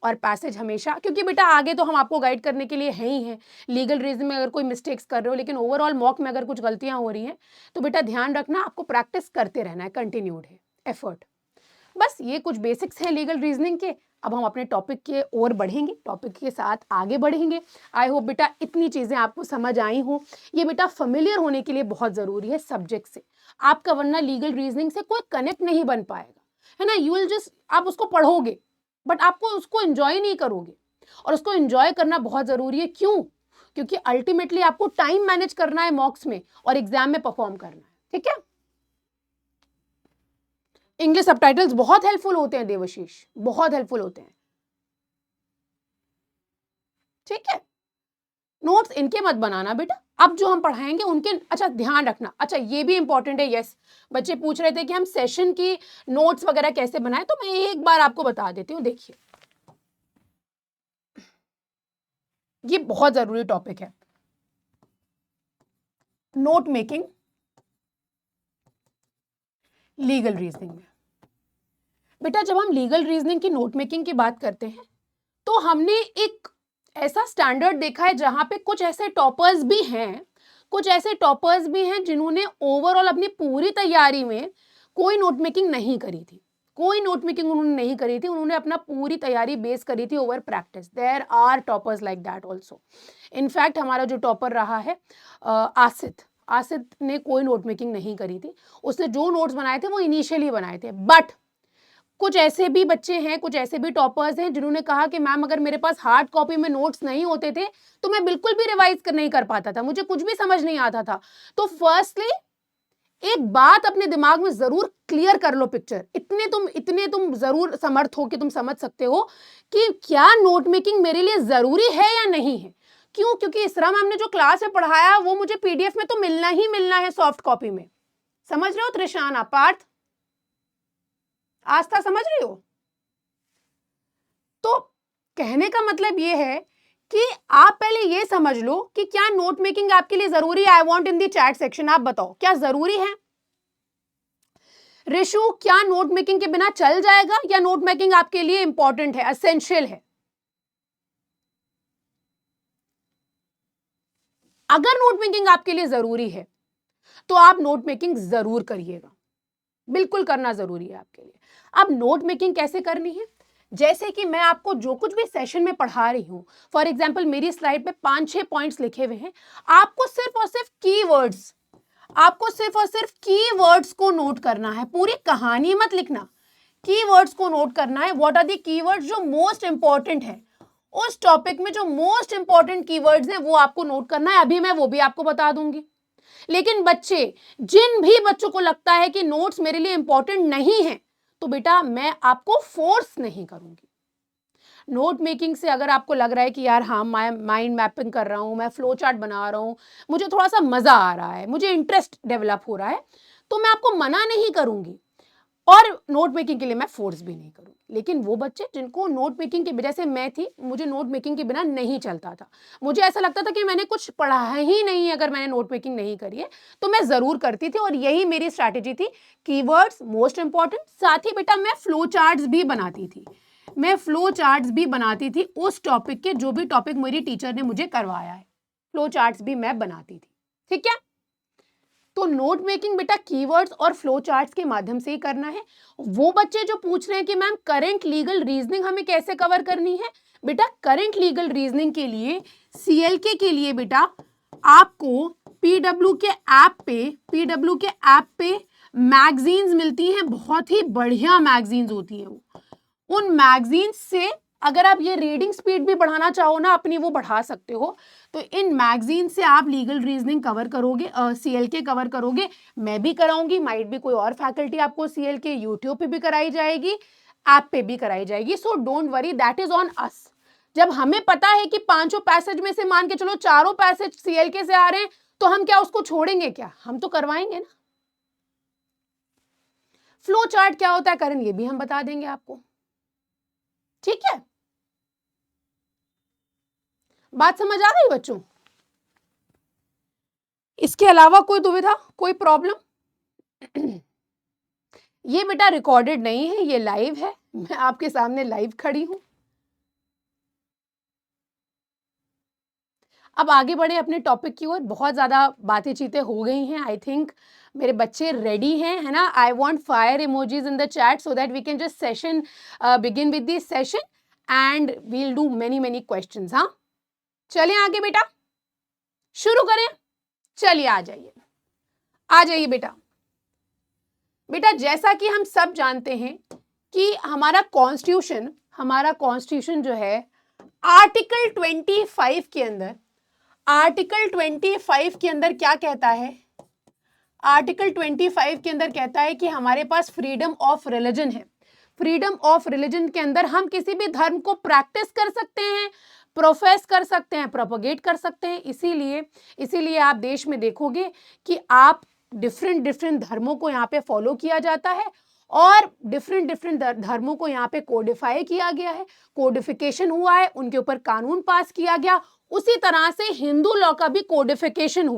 और पैसेज हमेशा, क्योंकि बेटा आगे तो हम आपको गाइड करने के लिए हैं ही हैं, लीगल रीजनिंग में अगर कोई मिस्टेक्स कर रहे हो, लेकिन ओवरऑल मॉक में अगर कुछ गलतियां हो रही हैं तो बेटा ध्यान रखना, आपको प्रैक्टिस करते रहना है, कंटिन्यूड है एफर्ट। बस ये कुछ बेसिक्स हैं लीगल रीजनिंग के। अब हम अपने टॉपिक के ओर बढ़ेंगे, टॉपिक के साथ आगे बढ़ेंगे। आई होप बेटा इतनी चीज़ें आपको समझ आई हो। ये बेटा फेमिलियर होने के लिए बहुत ज़रूरी है सब्जेक्ट से, आपका वरना लीगल रीजनिंग से कोई कनेक्ट नहीं बन पाएगा, है ना। यू विल जस्ट, आप उसको पढ़ोगे बट आपको उसको एंजॉय नहीं करोगे, और उसको एंजॉय करना बहुत ज़रूरी है। क्यों? क्योंकि अल्टीमेटली आपको टाइम मैनेज करना है मॉक्स में और एग्जाम में परफॉर्म करना है, ठीक है। इंग्लिश सबटाइटल्स बहुत हेल्पफुल होते हैं देवशीष, बहुत हेल्पफुल होते हैं, ठीक है। नोट्स इनके मत बनाना बेटा, अब जो हम पढ़ाएंगे उनके अच्छा ध्यान रखना। अच्छा ये भी इंपॉर्टेंट है, यस बच्चे पूछ रहे थे कि हम सेशन की नोट्स वगैरह कैसे बनाएं, तो मैं एक बार आपको बता देती हूँ। देखिए ये बहुत जरूरी टॉपिक है, नोट मेकिंग लीगल रीजनिंग में। बेटा जब हम लीगल रीजनिंग की नोट मेकिंग की बात करते हैं तो हमने एक ऐसा स्टैंडर्ड देखा है जहां पे कुछ ऐसे टॉपर्स भी हैं, कुछ ऐसे टॉपर्स भी हैं जिन्होंने ओवरऑल अपनी पूरी तैयारी में कोई नोट मेकिंग नहीं करी थी, कोई नोट मेकिंग उन्होंने नहीं करी थी, उन्होंने अपना पूरी तैयारी बेस करी थी over practice. There are toppers like that also. In fact हमारा जो टॉपर रहा है आसित, आसित ने कोई नोट मेकिंग नहीं करी थी, उसने जो नोट्स बनाए थे वो इनिशियली बनाए थे। बट कुछ ऐसे भी बच्चे हैं, कुछ ऐसे भी टॉपर्स हैं जिन्होंने कहा कि मैम अगर मेरे पास हार्ड कॉपी में नोट्स नहीं होते थे तो मैं बिल्कुल भी रिवाइज नहीं कर पाता था, मुझे कुछ भी समझ नहीं आता था। तो फर्स्टली एक बात अपने दिमाग में जरूर क्लियर कर लो पिक्चर, इतने तुम जरूर समर्थ हो कि तुम समझ सकते हो कि क्या नोट मेकिंग मेरे लिए जरूरी है या नहीं है। क्यों? क्योंकि इसरा मैम ने जो क्लास में पढ़ाया वो मुझे पीडीएफ में तो मिलना ही मिलना है, सॉफ्ट कॉपी में। समझ रहे हो त्रिशाना, पार्थ, आस्था, समझ रही हो? तो कहने का मतलब ये है कि आप पहले ये समझ लो कि क्या नोट मेकिंग आपके लिए जरूरी है। I want in the chat section, आप बताओ क्या जरूरी है। ऋषु, क्या नोट मेकिंग के बिना चल जाएगा या नोट मेकिंग आपके लिए इंपॉर्टेंट है, एसेंशियल है? अगर नोट मेकिंग आपके लिए जरूरी है तो आप नोट मेकिंग जरूर करिएगा, बिल्कुल करना जरूरी है आपके लिए। अब नोट मेकिंग कैसे करनी है, जैसे कि मैं आपको जो कुछ भी सेशन में पढ़ा रही हूं, फॉर एग्जांपल मेरी स्लाइड पे 5-6 पॉइंट्स लिखे हुए हैं, आपको सिर्फ और सिर्फ कीवर्ड्स, आपको सिर्फ और सिर्फ कीवर्ड्स को नोट करना है, पूरी कहानी मत लिखना, कीवर्ड्स को नोट करना है। व्हाट आर द कीवर्ड्स जो मोस्ट इंपॉर्टेंट है उस टॉपिक में, जो मोस्ट इंपॉर्टेंट कीवर्ड्स है वो आपको नोट करना है। अभी मैं वो भी आपको बता दूंगी। लेकिन बच्चे, जिन भी बच्चों को लगता है कि नोट्स मेरे लिए इंपॉर्टेंट नहीं है, तो बेटा मैं आपको फोर्स नहीं करूंगी। नोट मेकिंग से अगर आपको लग रहा है कि यार हाँ मैं माइंड मैपिंग कर रहा हूं, मैं फ्लो चार्ट बना रहा हूं, मुझे थोड़ा सा मजा आ रहा है, मुझे इंटरेस्ट डेवलप हो रहा है, तो मैं आपको मना नहीं करूंगी और नोट मेकिंग के लिए मैं फोर्स भी नहीं करूंगी। लेकिन वो बच्चे जिनको नोट मेकिंग के, जैसे मैं थी, मुझे नोट मेकिंग के बिना नहीं चलता था, मुझे ऐसा लगता था कि मैंने कुछ पढ़ा ही नहीं है अगर मैंने नोट मेकिंग नहीं करी है, तो मैं जरूर करती थी और यही मेरी स्ट्रैटेजी थी। कीवर्ड्स मोस्ट इंपॉर्टेंट, साथ ही बेटा मैं फ्लो चार्ट्स भी बनाती थी, मैं फ्लो चार्ट्स भी बनाती थी उस टॉपिक के, जो भी टॉपिक मेरी टीचर ने मुझे करवाया है, फ्लो चार्ट्स भी मैं बनाती थी, ठीक है। तो नोट मेकिंग बेटा कीवर्ड्स और फ्लो चार्ट्स के माध्यम से ही करना है। वो बच्चे जो पूछ रहे हैं कि मैम करंट लीगल रीजनिंग हमें कैसे कवर करनी है, बेटा करंट लीगल रीजनिंग के लिए, सीएलके के लिए बेटा आपको पीडब्ल्यू के ऐप पे मैगजीन्स मिलती हैं, बहुत ही बढ़िया मैगजीन्स होती हैं वो। उन मैगजीन्स से अगर आप ये रीडिंग स्पीड भी बढ़ाना चाहो ना अपनी, वो बढ़ा सकते हो। तो इन मैगजीन से आप लीगल रीजनिंग कवर करोगे, सीएलके कवर करोगे, मैं भी कराऊंगी, माइट भी कोई और फैकल्टी आपको सीएलके यूट्यूब पे भी कराई जाएगी। ऐप पे भी कराई जाएगी। So don't worry, that is on us. जब हमें पता है कि 5 पैसेज में से मान के चलो 4 पैसेज CLK से आ रहे हैं, तो हम क्या उसको छोड़ेंगे क्या? हम तो करवाएंगे ना। फ्लो चार्ट क्या होता है करण, ये भी हम बता देंगे आपको, ठीक है? बात समझ आ गई बच्चों? इसके अलावा कोई दुविधा, कोई प्रॉब्लम? ये बेटा रिकॉर्डेड नहीं है, ये लाइव है, मैं आपके सामने लाइव खड़ी हूं। अब आगे बढ़े अपने टॉपिक की ओर। बहुत ज्यादा बातें चीतें हो गई हैं, आई थिंक मेरे बच्चे रेडी हैं, है ना? I want fire emojis in the chat so that we can just session begin with this session and we'll do many questions. हाँ, चलिए आगे बेटा, शुरू करें। चलिए आ जाइए, आ जाइए बेटा। बेटा जैसा कि हम सब जानते हैं कि हमारा कॉन्स्टिट्यूशन जो है आर्टिकल 25 के अंदर, आर्टिकल 25 के अंदर क्या कहता है? आर्टिकल 25 के अंदर कहता है कि हमारे पास फ्रीडम ऑफ रिलीजन है। फ्रीडम ऑफ रिलीजन के अंदर हम किसी भी धर्म को प्रैक्टिस कर सकते हैं, प्रोफेस कर सकते हैं, प्रोपोगेट कर सकते हैं। इसीलिए आप देश में देखोगे कि आप डिफरेंट धर्मों को यहाँ पे फॉलो किया जाता है और डिफरेंट धर्मों को यहाँ पे कोडिफाई किया गया है, कोडिफिकेशन हुआ है, उनके ऊपर कानून पास किया गया। उसी तरह से हिंदू लॉ का भी कोडिफिकेशन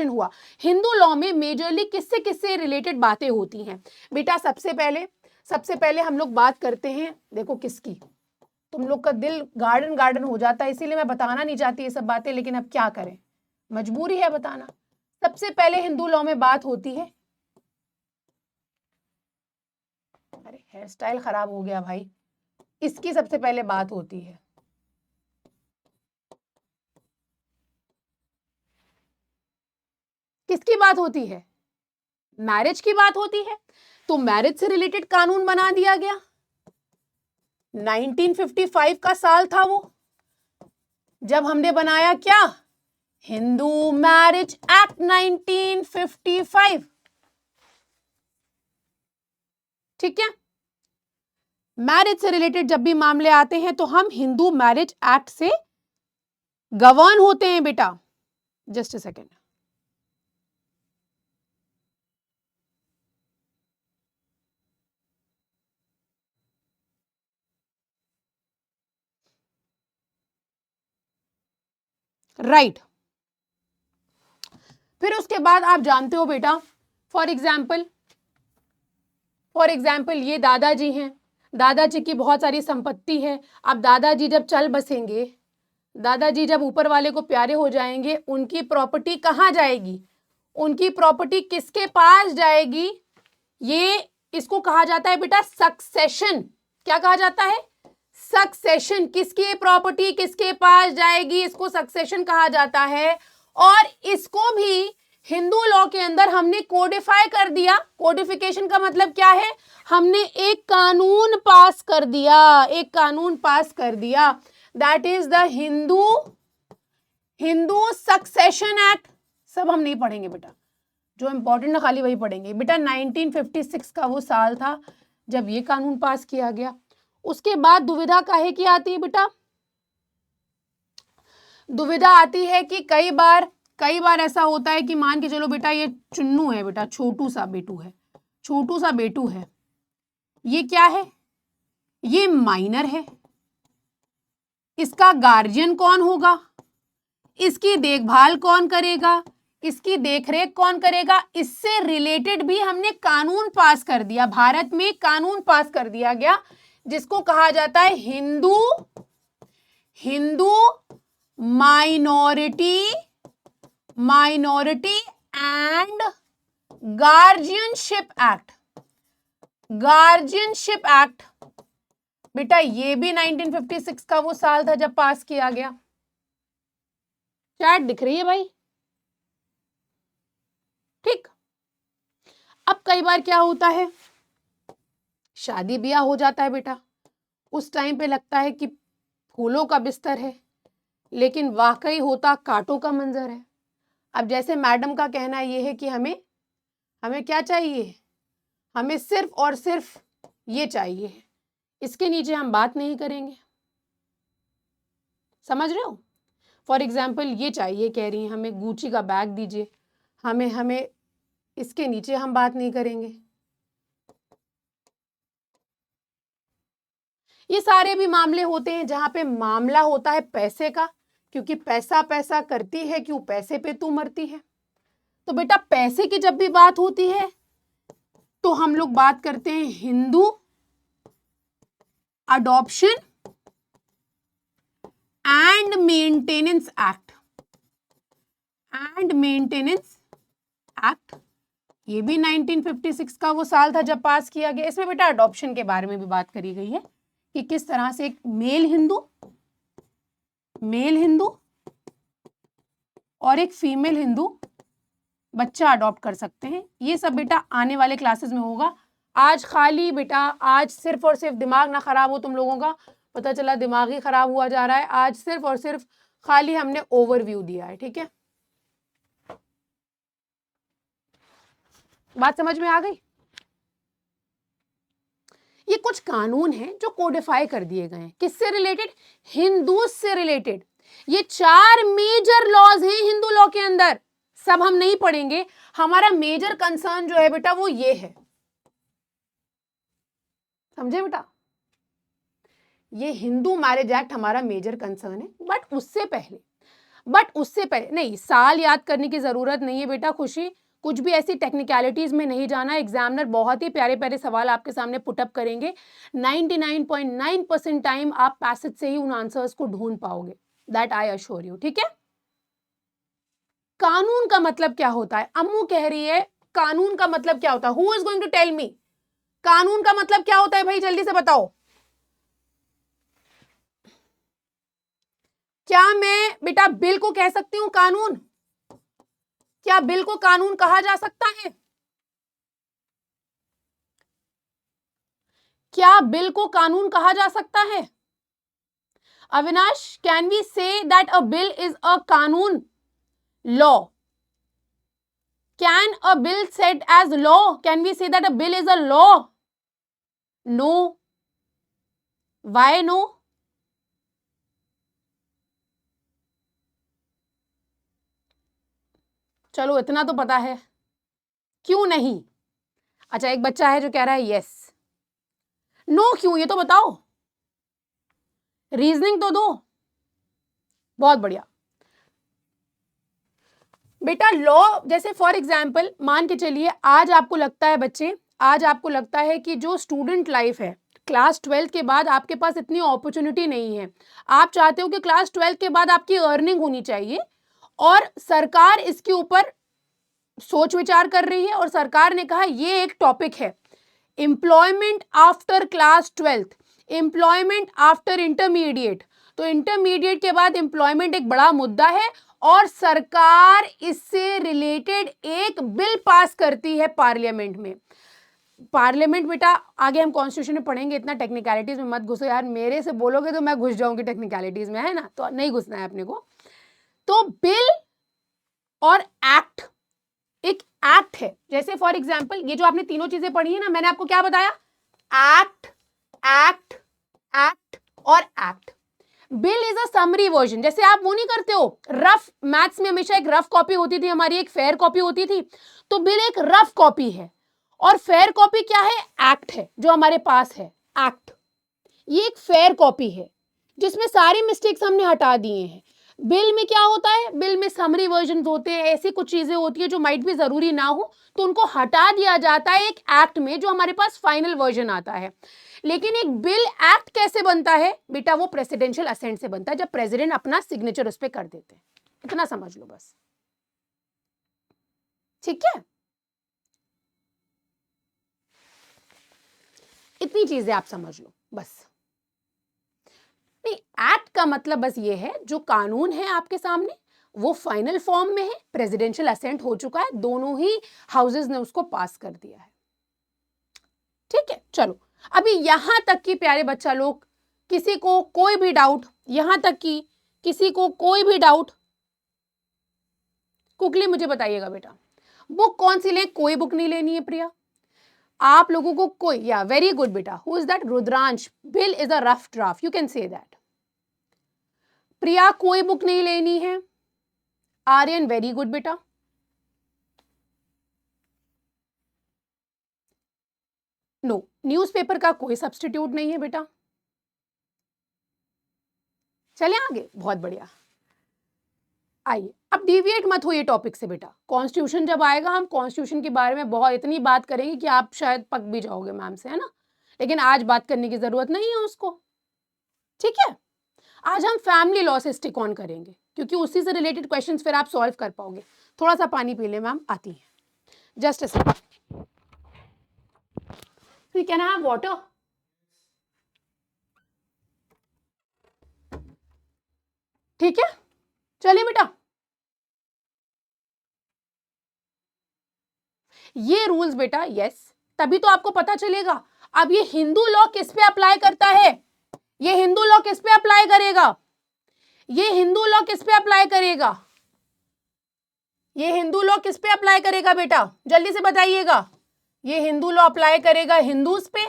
हुआ, हिंदू लॉ में मेजरली किससे रिलेटेड बातें होती हैं बेटा? सबसे पहले हम लोग बात करते हैं, देखो किसकी, तुम लोग का दिल गार्डन हो जाता है, इसीलिए मैं बताना नहीं चाहती ये सब बातें, लेकिन अब क्या करें, मजबूरी है बताना। सबसे पहले हिंदू लॉ में बात होती है, अरे हेयर स्टाइल खराब हो गया भाई, इसकी सबसे पहले बात होती है, किसकी बात होती है? मैरिज की बात होती है। तो मैरिज से रिलेटेड कानून बना दिया गया, 1955 का साल था वो, जब हमने बनाया क्या? हिंदू मैरिज एक्ट 1955, ठीक है? मैरिज से रिलेटेड जब भी मामले आते हैं तो हम हिंदू मैरिज एक्ट से गवर्न होते हैं बेटा। Just a second, right. फिर उसके बाद आप जानते हो बेटा, फॉर एग्जाम्पल ये दादाजी हैं, दादाजी की बहुत सारी संपत्ति है। अब दादाजी जब चल बसेंगे, दादाजी जब ऊपर वाले को प्यारे हो जाएंगे, उनकी प्रॉपर्टी कहाँ जाएगी? उनकी प्रॉपर्टी किसके पास जाएगी? ये इसको कहा जाता है बेटा सक्सेशन। क्या कहा जाता है? सक्सेशन। किसकी प्रॉपर्टी किसके पास जाएगी, इसको सक्सेशन कहा जाता है। और इसको भी हिंदू लॉ के अंदर हमने कोडिफाई कर दिया। कोडिफिकेशन का मतलब क्या है? हमने एक कानून पास कर दिया, that is the Hindu succession act. सब हम नहीं पढ़ेंगे बेटा, जो इंपॉर्टेंट है खाली वही पढ़ेंगे बेटा। 1956 का वो साल था जब ये कानून पास किया गया। उसके बाद दुविधा काहे की आती है बेटा? दुविधा आती है कि कई बार ऐसा होता है कि मान के चलो बेटा ये चुन्नू है बेटा, छोटू सा बेटू है, ये क्या है? ये माइनर है। इसका गार्जियन कौन होगा? इसकी देखभाल कौन करेगा? इसकी देखरेख कौन करेगा? इससे रिलेटेड भी हमने कानून पास कर दिया। भारत में कानून पास कर दिया गया जिसको कहा जाता है Hindu minority and guardianship act. बेटा ये भी 1956 का वो साल था जब पास किया गया। चैट दिख रही है भाई? ठीक। अब कई बार क्या होता है, शादी ब्याह हो जाता है बेटा, उस टाइम पे लगता है कि फूलों का बिस्तर है, लेकिन वाकई होता कांटों का मंजर है। अब जैसे मैडम का कहना ये है कि हमें क्या चाहिए? हमें सिर्फ और सिर्फ ये चाहिए, इसके नीचे हम बात नहीं करेंगे। समझ रहे हो? फॉर एग्जाम्पल ये चाहिए, कह रही हैं हमें गुची का बैग दीजिए, हमें हमें इसके नीचे हम बात नहीं करेंगे। ये सारे भी मामले होते हैं जहां पे मामला होता है पैसे का, क्योंकि पैसा पैसा करती है क्यों, पैसे पे तू मरती है। तो बेटा पैसे की जब भी बात होती है तो हम लोग बात करते हैं Hindu adoption and maintenance act. And maintenance act ये भी 1956 का वो साल था जब पास किया गया। इसमें बेटा अडॉप्शन के बारे में भी बात करी गई है कि किस तरह से एक मेल हिंदू और एक फीमेल हिंदू बच्चा अडॉप्ट कर सकते हैं। ये सब बेटा आने वाले क्लासेस में होगा। आज खाली बेटा, आज सिर्फ और सिर्फ दिमाग ना खराब हो तुम लोगों का, पता चला दिमाग ही खराब हुआ जा रहा है। आज सिर्फ और सिर्फ खाली हमने ओवरव्यू दिया है, ठीक है? बात समझ में आ गई? ये कुछ कानून हैं जो कोडिफाई कर दिए गए हैं, किससे रिलेटेड? हिंदू से रिलेटेड। ये 4 मेजर लॉज हैं हिंदू लॉ के अंदर, सब हम नहीं पढ़ेंगे। हमारा मेजर कंसर्न जो है बेटा वो ये है, समझे बेटा? ये हिंदू मैरिज एक्ट हमारा मेजर कंसर्न है। बट उससे पहले नहीं, साल याद करने की जरूरत नहीं है बेटा। खुशी, कुछ भी ऐसी टेक्निकलिटीज में नहीं जाना। एग्जामिनर बहुत ही प्यारे प्यारे सवाल आपके सामने पुटअप करेंगे। 99.9% टाइम आप पैसेज से ही उन आंसर्स को ढूंढ पाओगे, दैट आई अश्योर यू, ठीक है? कानून का मतलब क्या होता है? अम्मू कह रही है कानून का मतलब क्या होता है? Who is going to tell me कानून का मतलब क्या होता है? भाई जल्दी से बताओ। क्या मैं बेटा बिल को कह सकती हूं कानून? क्या बिल को कानून कहा जा सकता है? क्या बिल को कानून कहा जा सकता है? Avinash, can we say that a bill is a कानून, law? Can a bill set as law? Can we say that a bill is a law? No. Why no? चलो इतना तो पता है, क्यों नहीं? अच्छा, एक बच्चा है जो कह रहा है यस। नो क्यों, ये तो बताओ, रीजनिंग तो दो। बहुत बढ़िया बेटा। लॉ जैसे फॉर एग्जाम्पल मान के चलिए, आज आपको लगता है बच्चे, आज आपको लगता है कि जो स्टूडेंट लाइफ है, क्लास 12 के बाद आपके पास इतनी अपॉर्चुनिटी नहीं है। आप चाहते हो कि क्लास 12 के बाद आपकी अर्निंग होनी चाहिए, और सरकार इसके ऊपर सोच विचार कर रही है, और सरकार ने कहा ये एक टॉपिक है, employment after class 12th, employment after intermediate. तो इंटरमीडिएट के बाद एम्प्लॉयमेंट एक बड़ा मुद्दा है, और सरकार इससे रिलेटेड एक बिल पास करती है पार्लियामेंट में। पार्लियामेंट बेटा आगे हम कॉन्स्टिट्यूशन में पढ़ेंगे, इतना टेक्निकलिटीज में मत घुसो यार, मेरे से बोलोगे तो मैं घुस जाऊंगी टेक्निकलिटीज में, है ना? तो नहीं घुसना है अपने को। तो बिल और एक्ट, एक एक्ट है, जैसे फॉर एग्जाम्पल ये जो आपने तीनों चीजें पढ़ी है ना, मैंने आपको क्या बताया? एक्ट, एक्ट, एक्ट और act. Bill is a summary version. जैसे आप वो नहीं करते हो रफ, मैथ्स में हमेशा एक रफ कॉपी होती थी हमारी, एक फेयर कॉपी होती थी, तो बिल एक रफ कॉपी है, और फेयर कॉपी क्या है? एक्ट है जो हमारे पास है। एक्ट ये एक फेयर कॉपी है जिसमें सारे मिस्टेक्स हमने हटा दिए हैं। बिल में क्या होता है? बिल में समरी वर्जन होते हैं, ऐसी कुछ चीजें होती है जो माइट भी जरूरी ना हो, तो उनको हटा दिया जाता है एक एक्ट में, जो हमारे पास फाइनल वर्जन आता है। लेकिन एक बिल एक्ट कैसे बनता है बेटा? वो प्रेसिडेंशियल असेंट से बनता है, जब प्रेसिडेंट अपना सिग्नेचर उस पर कर देते हैं। इतना समझ लो बस, ठीक है? इतनी चीजें आप समझ लो बस। नहीं, एक्ट का मतलब बस ये है, जो कानून है आपके सामने वो फाइनल फॉर्म में है, प्रेसिडेंशियल असेंट हो चुका है, दोनों ही हाउसेस ने उसको पास कर दिया है, ठीक है? चलो अभी यहां तक की प्यारे बच्चा लोग, किसी को कोई भी डाउट? यहां तक की किसी को कोई भी डाउट? क्विकली मुझे बताइएगा बेटा। बुक कौन सी लें? कोई बुक नहीं लेनी है प्रिया। आप लोगों को कोई, या वेरी गुड बेटा, who is that? Rudransh, bill is a rough draft, you can say that. Priya, कोई बुक नहीं लेनी है। आर्यन, वेरी गुड बेटा। नो, न्यूज़पेपर का कोई सब्स्टिट्यूट नहीं है बेटा। चले आगे, बहुत बढ़िया। आइए, अब डिविएट मत होइए टॉपिक से बेटा। कॉन्स्टिट्यूशन जब आएगा, हम कॉन्स्टिट्यूशन के बारे में बहुत इतनी बात करेंगे कि आप शायद पक भी जाओगे मैम से, है ना? लेकिन आज बात करने की जरूरत नहीं है उसको, ठीक है? आज हम फैमिली लॉ से स्टिक ऑन करेंगे, क्योंकि उसी से रिलेटेड क्वेश्चंस फिर आप सॉल्व कर पाओगे। थोड़ा सा पानी पी ले मैम, आती है। Just a second, can I have water? ठीक है, चलिए बेटा। ये रूल्स बेटा, यस, तभी तो आपको पता चलेगा। अब ये हिंदू लॉ किस पे अप्लाई करता है? ये हिंदू लॉ किस पे अप्लाई करेगा? ये हिंदू लॉ किस पे अप्लाई करेगा? ये हिंदू लॉ किस पे अप्लाई करेगा बेटा? जल्दी से बताइएगा। ये हिंदू लॉ अप्लाई करेगा हिंदूज पे,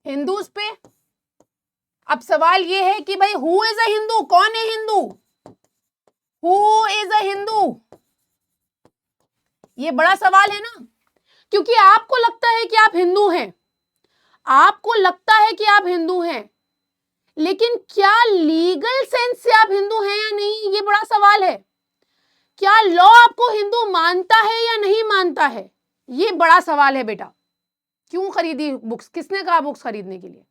हिंदूज पे। अब सवाल ये है कि भाई हु इज अ हिंदू? कौन है Hindu? Who is a Hindu? ये बड़ा सवाल है ना, क्योंकि आपको लगता है कि आप हिंदू हैं, आपको लगता है कि आप हिंदू हैं, लेकिन क्या लीगल सेंस से आप हिंदू हैं या नहीं, ये बड़ा सवाल है। क्या लॉ आपको हिंदू मानता है या नहीं मानता है, ये बड़ा सवाल है बेटा। क्यों खरीदी बुक्स? किसने कहा बुक्स खरीदने के लिए?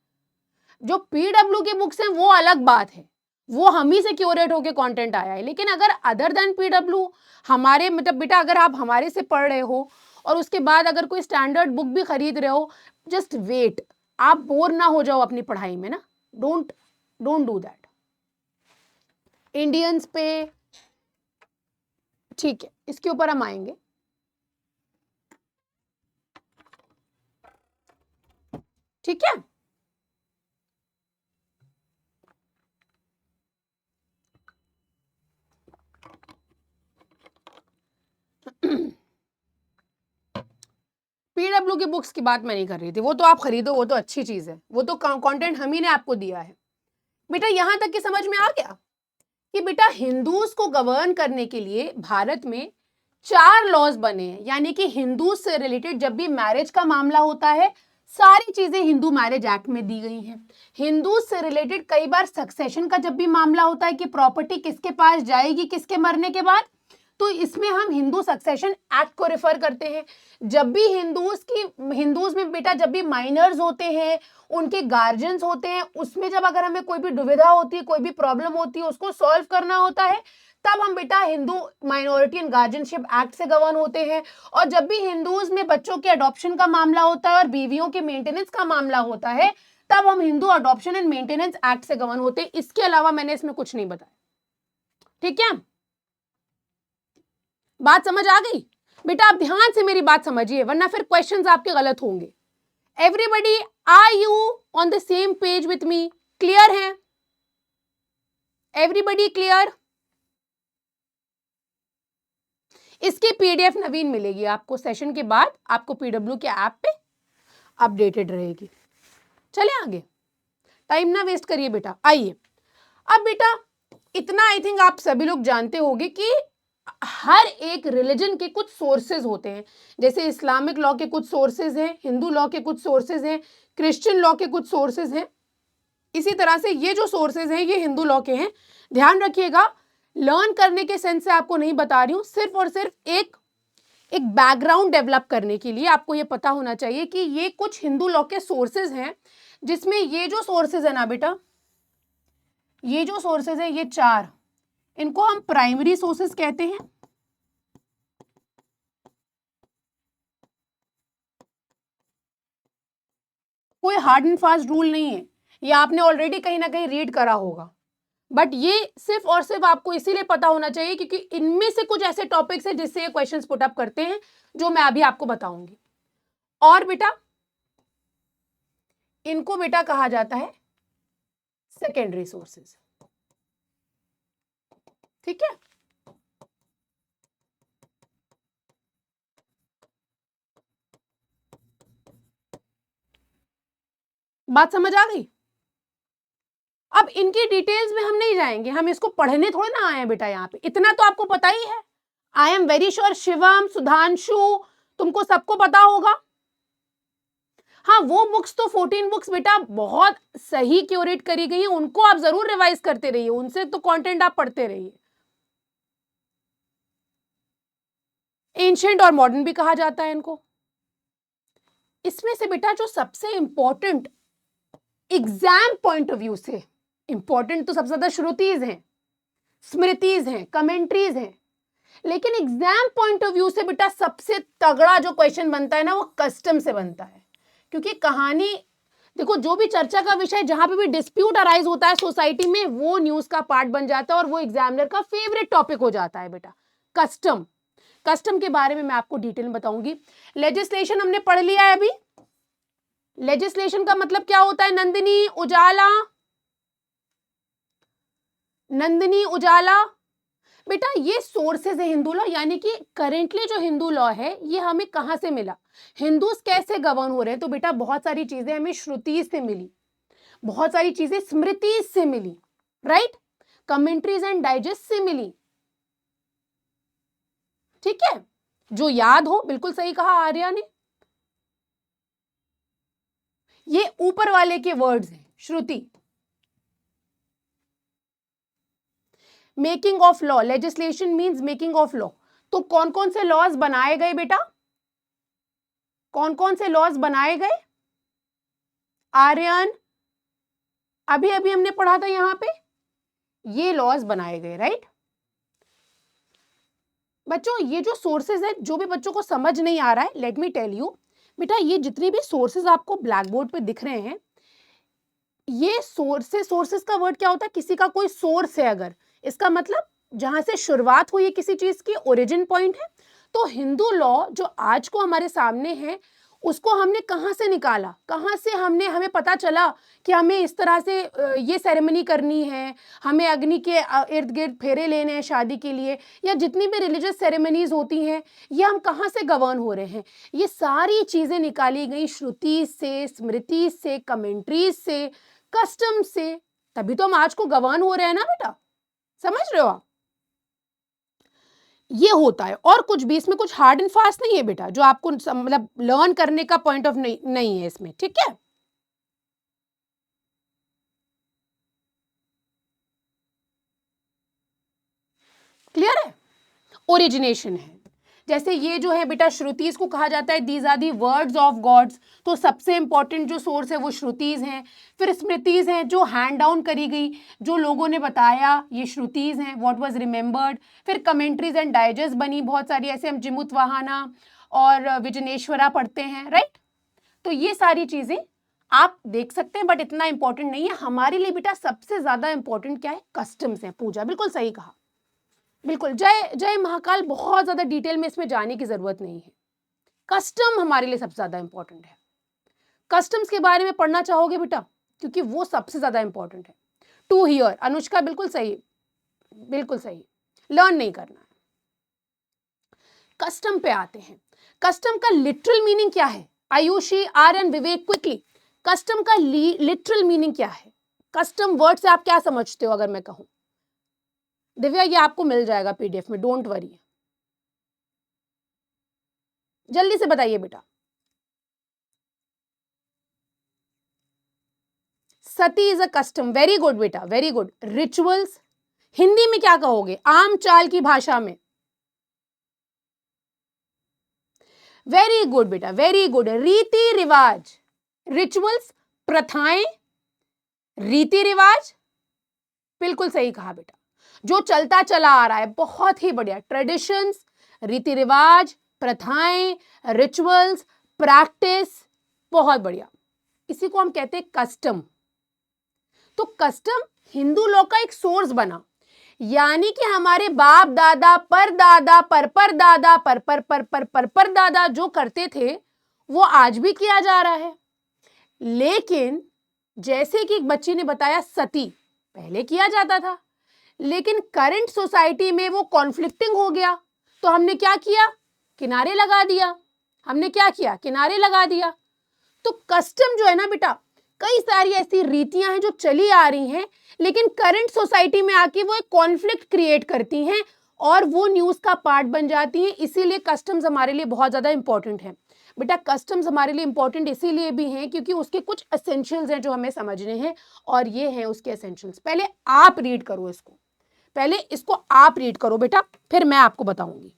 जो पीडब्ल्यू की बुक्स हैं वो अलग बात है, वो हम ही से क्यूरेट होके कंटेंट आया है। लेकिन अगर अदर देन पीडब्ल्यू, हमारे मतलब बेटा, अगर आप हमारे से पढ़ रहे हो और उसके बाद अगर कोई स्टैंडर्ड बुक भी खरीद रहे हो, जस्ट वेट, आप बोर ना हो जाओ अपनी पढ़ाई में ना। Don't don't do that. Indians पे, ठीक है, इसके ऊपर हम आएंगे। ठीक है, पीडब्ल्यू की बुक्स की बात मैं नहीं कर रही थी, वो तो आप खरीदो, वो तो अच्छी चीज है, वो तो कंटेंट हम ही ने आपको दिया है बेटा। यहां तक कि समझ में आ गया कि बेटा हिंदूज को गवर्न करने के लिए भारत में 4 लॉज बने हैं, यानी कि हिंदू से रिलेटेड जब भी मैरिज का मामला होता है, सारी चीजें हिंदू मैरिज एक्ट में दी गई हैं। हिंदू से रिलेटेड कई बार सक्सेशन का जब भी मामला होता है कि प्रॉपर्टी किसके पास जाएगी किसके मरने के बाद, तो इसमें हम हिंदू सक्सेशन एक्ट को रेफर करते हैं। जब भी हिंदूज में बेटा, जब भी माइनर्स होते हैं, उनके गार्जियंस होते हैं, उसमें जब अगर हमें कोई भी दुविधा होती है, कोई भी प्रॉब्लम होती है, उसको सॉल्व करना होता है, तब हम बेटा Hindu minority and guardianship act से गवर्न होते हैं। और जब भी हिंदूज में बच्चों के अडॉप्शन का मामला होता है और बीवियों के मेंटेनेंस का मामला होता है, तब हम Hindu adoption and maintenance act से गवर्न होते हैं। इसके अलावा मैंने इसमें कुछ नहीं बताया, ठीक है? बात समझ आ गई बेटा? आप ध्यान से मेरी बात समझिए, वरना फिर क्वेश्चंस आपके गलत होंगे। Everybody, are you on the same page with me? Clear है? Everybody clear? इसकी पीडीएफ नवीन मिलेगी आपको सेशन के बाद, आपको पीडब्ल्यू के ऐप पे अपडेटेड रहेगी। चले आगे, टाइम ना वेस्ट करिए बेटा। आइए, अब बेटा इतना आई थिंक आप सभी लोग जानते होंगे कि हर एक रिलीजन के कुछ सोर्सेज होते हैं। जैसे इस्लामिक लॉ के कुछ सोर्सेज हैं, हिंदू लॉ के कुछ सोर्सेज हैं, क्रिश्चियन लॉ के कुछ सोर्सेज हैं। इसी तरह से ये जो सोर्सेज हैं ये हिंदू लॉ के हैं। ध्यान रखिएगा, लर्न करने के सेंस से आपको नहीं बता रही हूं, सिर्फ और सिर्फ एक बैकग्राउंड डेवलप करने के लिए आपको ये पता होना चाहिए कि ये कुछ हिंदू लॉ के सोर्सेज हैं, जिसमें ये जो सोर्सेज है ना बेटा, ये जो सोर्सेज है ये 4, इनको हम प्राइमरी सोर्सेज कहते हैं। कोई हार्ड एंड फास्ट रूल नहीं है, ये आपने ऑलरेडी कहीं ना कहीं रीड करा होगा, बट ये सिर्फ और सिर्फ आपको इसीलिए पता होना चाहिए क्योंकि इनमें से कुछ ऐसे टॉपिक्स हैं जिससे ये क्वेश्चंस पुट अप करते हैं, जो मैं अभी आपको बताऊंगी। और बेटा इनको बेटा कहा जाता है सेकेंडरी सोर्सेज, ठीक है? बात समझ आ गई? अब इनकी डिटेल्स में हम नहीं जाएंगे, हम इसको पढ़ने थोड़े ना आए हैं बेटा यहाँ पे, इतना तो आपको पता ही है। आई am very sure Shivam, Sudhanshu, तुमको सबको पता होगा। हाँ, वो बुक्स तो 14 बुक्स बेटा बहुत सही क्यूरेट करी गई है, उनको आप जरूर रिवाइज करते रहिए, उनसे तो कंटेंट आप पढ़ते रहिए। एंशिएंट और मॉडर्न भी कहा जाता है इनको। इसमें से बेटा जो सबसे important exam point of view से इंपॉर्टेंट तो सबसे ज्यादा श्रुतिज हैं, स्मृतिज हैं, कमेंट्रीज हैं, लेकिन एग्जाम पॉइंट ऑफ व्यू से बेटा सबसे तगड़ा जो क्वेश्चन बनता है ना वो कस्टम से बनता है। क्योंकि कहानी देखो, जो भी चर्चा का विषय जहां पे भी डिस्प्यूट अराइज होता है सोसाइटी में, वो न्यूज का पार्ट बन जाता है और वो एग्जामिनर का फेवरेट टॉपिक हो जाता है बेटा। कस्टम, कस्टम के बारे में मैं आपको डिटेल में बताऊंगी। लेजिस्लेशन हमने पढ़ लिया है अभी। लेजिस्लेशन का मतलब क्या होता है नंदिनी उजाला? नंदिनी उजाला बेटा ये सोर्सेज है हिंदू लॉ, यानी कि करेंटली जो हिंदू लॉ है ये हमें कहां से मिला, हिंदूज कैसे गवर्न हो रहे हैं। तो बेटा बहुत सारी चीजें हमें श्रुति से मिली, बहुत सारी चीजें स्मृति से मिली, राइट, कमेंट्रीज एंड डाइजेस्ट से मिली। ठीक है, जो याद हो, बिल्कुल सही कहा आर्या ने, ये ऊपर वाले के वर्ड्स हैं Shruti. Making of law, legislation means making of law. तो कौन कौन से लॉज बनाए गए बेटा, कौन कौन से लॉज बनाए गए आर्यन? अभी अभी हमने पढ़ा था यहां पे, ये लॉज बनाए गए, राइट। बच्चों ये जो सोर्सेज है, जो भी बच्चों को समझ नहीं आ रहा है, लेट मी टेल यू बेटा, ये जितने भी सोर्सेज आपको ब्लैक बोर्ड पे दिख रहे हैं, ये सोर्सेज का वर्ड क्या होता है, किसी का कोई सोर्स है अगर, इसका मतलब जहां से शुरुआत हुई है किसी चीज की, ओरिजिन पॉइंट है। तो हिंदू लॉ जो आज को हमारे सामने है, उसको हमने कहां से निकाला, कहां से हमें पता चला कि हमें इस तरह से ये सेरेमनी करनी है, हमें अग्नि के इर्द गिर्द फेरे लेने हैं शादी के लिए, या जितनी भी रिलीजियस सेरेमनीज होती हैं ये हम कहां से गवर्न हो रहे हैं। ये सारी चीजें निकाली गई श्रुति से, स्मृति से, कमेंट्रीज से, कस्टम से, तभी तो हम आज को गवर्न हो रहे हैं ना बेटा, समझ रहे हो आप? ये होता है, और कुछ भी इसमें कुछ हार्ड एंड फास्ट नहीं है बेटा, जो आपको मतलब लर्न करने का पॉइंट ऑफ नहीं है इसमें, ठीक है। क्लियर है? ओरिजिनेशन है, जैसे ये जो है बेटा श्रुतिज को कहा जाता है these are the words of gods, तो सबसे इंपॉर्टेंट जो सोर्स है वो श्रुतिज हैं। फिर स्मृतिज हैं जो हैंड डाउन करी गई, जो लोगों ने बताया, ये श्रुतिज हैं, व्हाट वाज रिमेंबर्ड। फिर कमेंट्रीज एंड डाइजेस्ट बनी बहुत सारी, ऐसे हम जिमुत वाहना और विजनेश्वरा पढ़ते हैं, राइट। तो ये सारी चीजें आप देख सकते हैं, बट इतना इंपॉर्टेंट नहीं है हमारे लिए बेटा। सबसे ज्यादा इंपॉर्टेंट क्या है, कस्टम्स है। पूजा बिल्कुल सही कहा, बिल्कुल, जय जय महाकाल, बहुत ज्यादा डिटेल में इसमें जाने की जरूरत नहीं है। कस्टम हमारे लिए सबसे ज्यादा इंपॉर्टेंट है। कस्टम्स के बारे में पढ़ना चाहोगे बेटा, क्योंकि वो सबसे ज्यादा इंपॉर्टेंट है। टू हियर, अनुष्का बिल्कुल सही, बिल्कुल सही, लर्न नहीं करना है। कस्टम पे आते हैं। कस्टम का लिटरल मीनिंग क्या है? आयुषी, आर्यन, विवेक, क्विकली, कस्टम का लिटरल मीनिंग क्या है? कस्टम वर्ड से आप क्या समझते हो? अगर मैं कहूं दिव्या, ये आपको मिल जाएगा पीडीएफ में, डोंट वरी, जल्दी से बताइए बेटा। Sati is a custom, very good बेटा, वेरी गुड। रिचुअल्स हिंदी में क्या कहोगे, आम चाल की भाषा में? वेरी गुड बेटा, वेरी गुड। रीति रिवाज, रिचुअल्स, प्रथाएं, रीति रिवाज, बिल्कुल सही कहा बेटा, जो चलता चला आ रहा है, बहुत ही बढ़िया। ट्रेडिशंस, रीति रिवाज, प्रथाएं, रिचुअल्स, प्रैक्टिस, बहुत बढ़िया। इसी को हम कहते हैं कस्टम। तो कस्टम हिंदू लॉ का एक सोर्स बना, यानी कि हमारे बाप दादा, परदादा, परदादा, परदादा जो करते थे वो आज भी किया जा रहा है। लेकिन जैसे कि एक बच्ची ने बताया, सती पहले किया जाता था, लेकिन करंट सोसाइटी में वो कॉन्फ्लिक्टिंग हो गया, तो हमने क्या किया, किनारे लगा दिया। हमने क्या किया, किनारे लगा दिया। तो कस्टम जो है ना बेटा, कई सारी ऐसी रीतियां हैं जो चली आ रही हैं, लेकिन करंट सोसाइटी में आके वो एक कॉन्फ्लिक्ट क्रिएट करती हैं और वो न्यूज का पार्ट बन जाती हैं। इसीलिए कस्टम्स हमारे लिए बहुत ज्यादा इंपॉर्टेंट है। बेटा कस्टम्स हमारे लिए इंपॉर्टेंट इसीलिए भी हैं क्योंकि उसके कुछ एसेंशियल्स हैं जो हमें समझने हैं, और ये हैं उसके एसेंशियल्स। पहले आप रीड करो इसको, पहले इसको आप रीड करो बेटा, फिर मैं आपको बताऊंगी।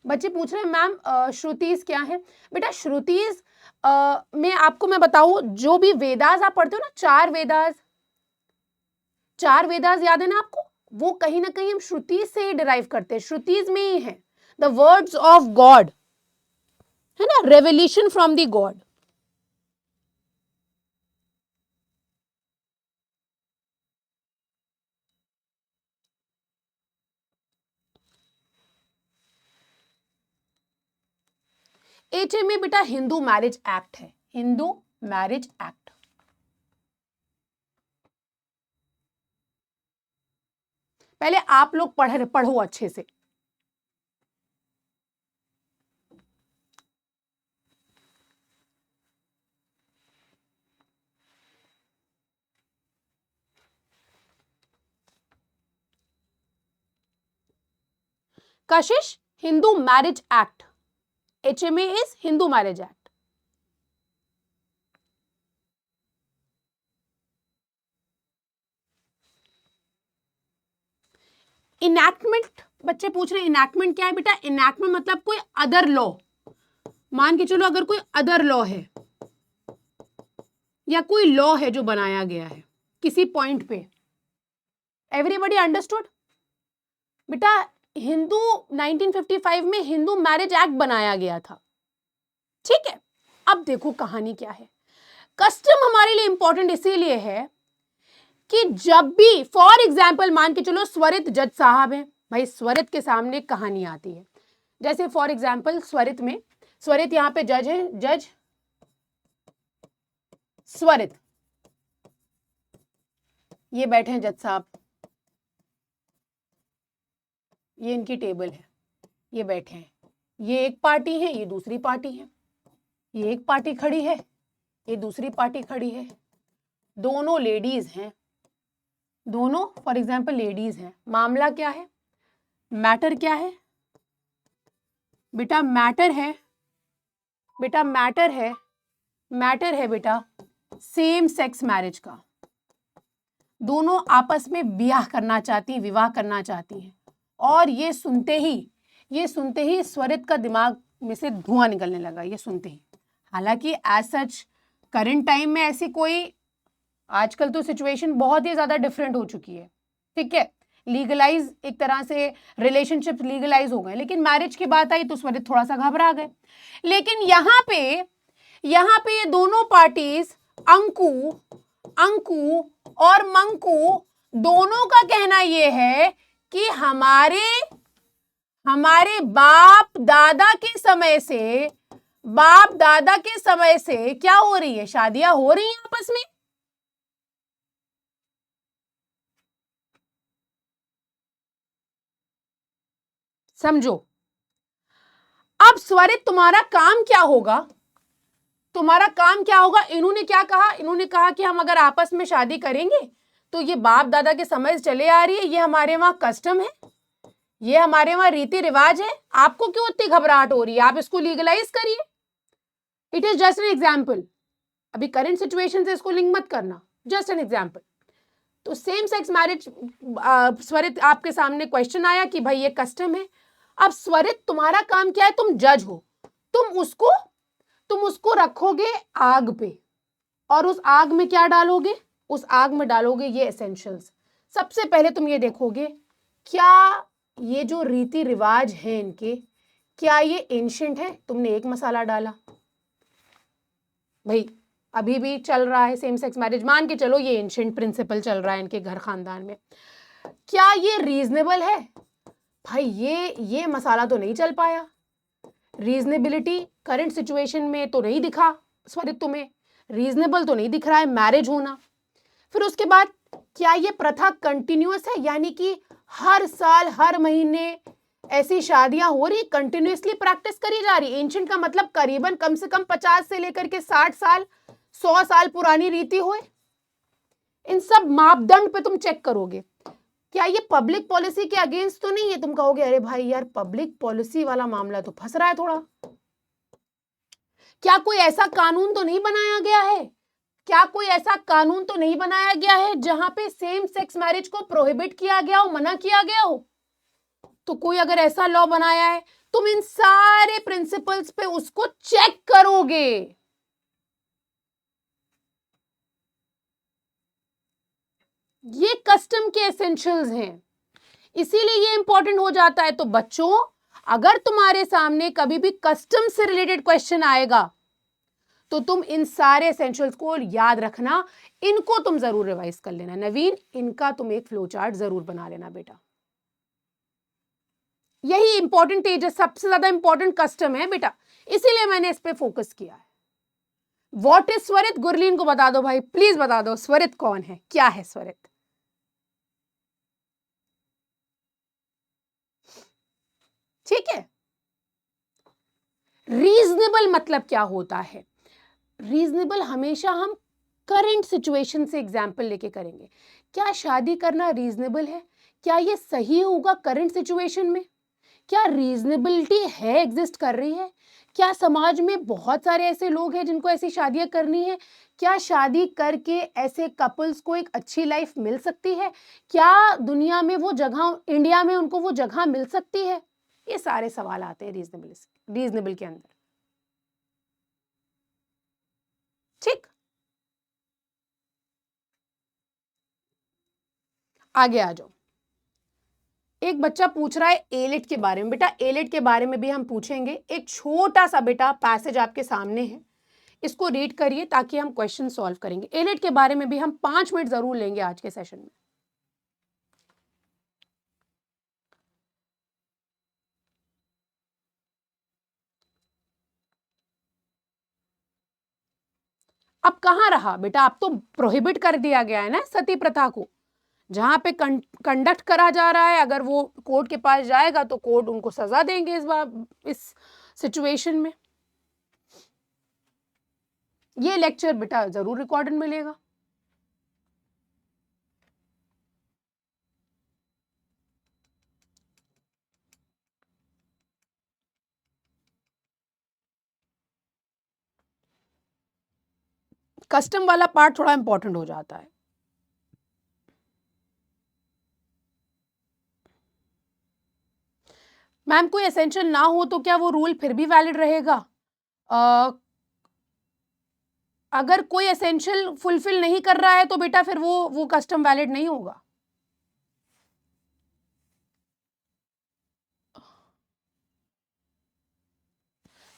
बच्चे पूछ रहे हैं मैम श्रुतिज क्या है। बेटा श्रुतिज में आपको मैं बताऊं, जो भी वेदास आप पढ़ते हो ना, चार वेदास याद है ना आपको, वो कहीं ना कहीं हम श्रुति से डिराइव करते हैं, श्रुतिज में ही है। द वर्ड्स ऑफ गॉड है ना, revolution from the God. HMA बेटा हिंदू मैरिज एक्ट है, हिंदू मैरिज एक्ट। पहले आप लोग पढ़ो अच्छे से। कशिश, Hindu marriage act, HMA is Hindu Marriage Act. Enactment, बच्चे पूछ रहे हैं इनैक्टमेंट क्या है बेटा। इनैक्टमेंट मतलब कोई अदर लॉ, मान के चलो अगर कोई अदर लॉ है या कोई लॉ है जो बनाया गया है किसी पॉइंट पे। एवरीबॉडी अंडरस्टूड बेटा, हिंदू 1955 में हिंदू मैरिज एक्ट बनाया गया था, ठीक है। अब देखो कहानी क्या है। कस्टम हमारे लिए इंपॉर्टेंट इसीलिए है कि जब भी फॉर एग्जाम्पल मान के चलो स्वरित जज साहब हैं, भाई स्वरित के सामने कहानी आती है। जैसे फॉर एग्जाम्पल स्वरित में, स्वरित यहां पे जज है, जज स्वरित, ये बैठे हैं जज साहब, ये इनकी टेबल है, ये बैठे हैं, ये एक पार्टी है, ये दूसरी पार्टी है, ये एक पार्टी खड़ी है, ये दूसरी पार्टी खड़ी है, दोनों लेडीज हैं, दोनों फॉर एग्जाम्पल लेडीज हैं। मामला क्या है, मैटर क्या है बेटा, मैटर है बेटा, मैटर है बेटा सेम सेक्स मैरिज का। दोनों आपस में विवाह करना चाहती हैं, और ये सुनते ही स्वरित का दिमाग में से धुआं निकलने लगा, ये सुनते ही। हालांकि एज सच करंट टाइम में ऐसी कोई, आजकल तो सिचुएशन बहुत ही ज्यादा डिफरेंट हो चुकी है, ठीक है, लीगलाइज एक तरह से रिलेशनशिप लीगलाइज हो गए, लेकिन मैरिज की बात आई तो स्वरित थोड़ा सा घबरा गए। लेकिन यहाँ पे ये दोनों पार्टीज अंकु और मंकु, दोनों का कहना ये है कि हमारे बाप दादा के समय से क्या हो रही है, शादियां हो रही हैं आपस में। समझो। अब स्वरित तुम्हारा काम क्या होगा, इन्होंने क्या कहा, इन्होंने कहा कि हम अगर आपस में शादी करेंगे तो ये बाप दादा के समय से चले आ रही है, ये हमारे वहां कस्टम है, ये हमारे वहां रीति रिवाज है, आपको क्यों इतनी घबराहट हो रही है, आप इसको लीगलाइज करिए। It is just an example, अभी करंट सिचुएशन से इसको लिंक मत करना, जस्ट एन एग्जाम्पल। तो सेम सेक्स मैरिज, स्वरित आपके सामने क्वेश्चन आया कि भाई ये कस्टम है। अब स्वरित तुम्हारा काम क्या है, तुम जज हो, तुम उसको रखोगे आग पे, और उस आग में क्या डालोगे, उस आग में डालोगे ये एसेंशियल्स। सबसे पहले तुम ये देखोगे क्या ये जो रीति रिवाज है इनके, क्या ये एंशिएंट है। तुमने एक मसाला डाला, भाई अभी भी चल रहा है सेम सेक्स मैरिज, मान के चलो ये एंशिएंट प्रिंसिपल चल रहा है इनके घर खानदान में, क्या ये रीजनेबल है। भाई ये मसाला तो नहीं चल पाया, रीजनेबिलिटी करंट सिचुएशन में तो नहीं दिखा, स्वरित तुम्हें रीजनेबल तो नहीं दिख रहा है मैरिज होना। फिर उसके बाद क्या ये प्रथा कंटिन्यूअस है, यानी कि हर साल हर महीने ऐसी शादियां हो रही, कंटिन्यूअसली प्रैक्टिस करी जा रही? एंशिएंट का मतलब करीबन कम से कम 50 से लेकर के 60 साल 100 साल पुरानी रीति हो। इन सब मापदंड पे तुम चेक करोगे। क्या ये पब्लिक पॉलिसी के अगेंस्ट तो नहीं है? तुम कहोगे अरे भाई यार पब्लिक पॉलिसी वाला मामला तो फंस रहा है थोड़ा। क्या कोई ऐसा कानून तो नहीं बनाया गया है, क्या कोई ऐसा कानून तो नहीं बनाया गया है जहां पे सेम सेक्स मैरिज को प्रोहिबिट किया गया हो, मना किया गया हो? तो कोई अगर ऐसा लॉ बनाया है, तुम इन सारे प्रिंसिपल्स पे उसको चेक करोगे। ये कस्टम के एसेंशियल्स हैं, इसीलिए ये इंपॉर्टेंट हो जाता है। तो बच्चों, अगर तुम्हारे सामने कभी भी कस्टम से रिलेटेड क्वेश्चन आएगा तो तुम इन सारे एसेंशियल्स को याद रखना, इनको तुम जरूर रिवाइज कर लेना। नवीन, इनका तुम एक फ्लो चार्ट जरूर बना लेना बेटा। यही इंपॉर्टेंट एज है, सबसे ज्यादा इंपॉर्टेंट कस्टम है बेटा, इसीलिए मैंने इस पे फोकस किया है। What is स्वरित? गुरलीन को बता दो भाई, प्लीज बता दो स्वरित कौन है, क्या है स्वरित? ठीक है। रीजनेबल मतलब क्या होता है? रीजनेबल हमेशा हम करंट सिचुएशन से एग्जाम्पल लेके करेंगे। क्या शादी करना रीजनेबल है? क्या ये सही होगा करंट सिचुएशन में? क्या रीजनेबिलिटी है, एग्जिस्ट कर रही है? क्या समाज में बहुत सारे ऐसे लोग हैं जिनको ऐसी शादियां करनी है? क्या शादी करके ऐसे कपल्स को एक अच्छी लाइफ मिल सकती है? क्या दुनिया में वो जगह, इंडिया में उनको वो जगह मिल सकती है? ये सारे सवाल आते हैं रीजनेबल के अंदर। ठीक, आगे आ जाओ। एक बच्चा पूछ रहा है एलिट के बारे में। बेटा एलिट के बारे में भी हम पूछेंगे। एक छोटा सा बेटा पैसेज आपके सामने है, इसको रीड करिए ताकि हम क्वेश्चन सॉल्व करेंगे। एलिट के बारे में भी हम 5 मिनट जरूर लेंगे आज के सेशन में। अब कहां रहा बेटा? अब तो प्रोहिबिट कर दिया गया है ना सती प्रथा को। जहां पे कंडक्ट करा जा रहा है, अगर वो कोर्ट के पास जाएगा तो कोर्ट उनको सजा देंगे इस बार, इस सिचुएशन में। ये लेक्चर बेटा जरूर रिकॉर्डेड मिलेगा। कस्टम वाला पार्ट थोड़ा इंपॉर्टेंट हो जाता है। मैम कोई एसेंशियल ना हो तो क्या वो रूल फिर भी वैलिड रहेगा? अगर कोई एसेंशियल फुलफिल नहीं कर रहा है तो बेटा फिर वो कस्टम वैलिड नहीं होगा।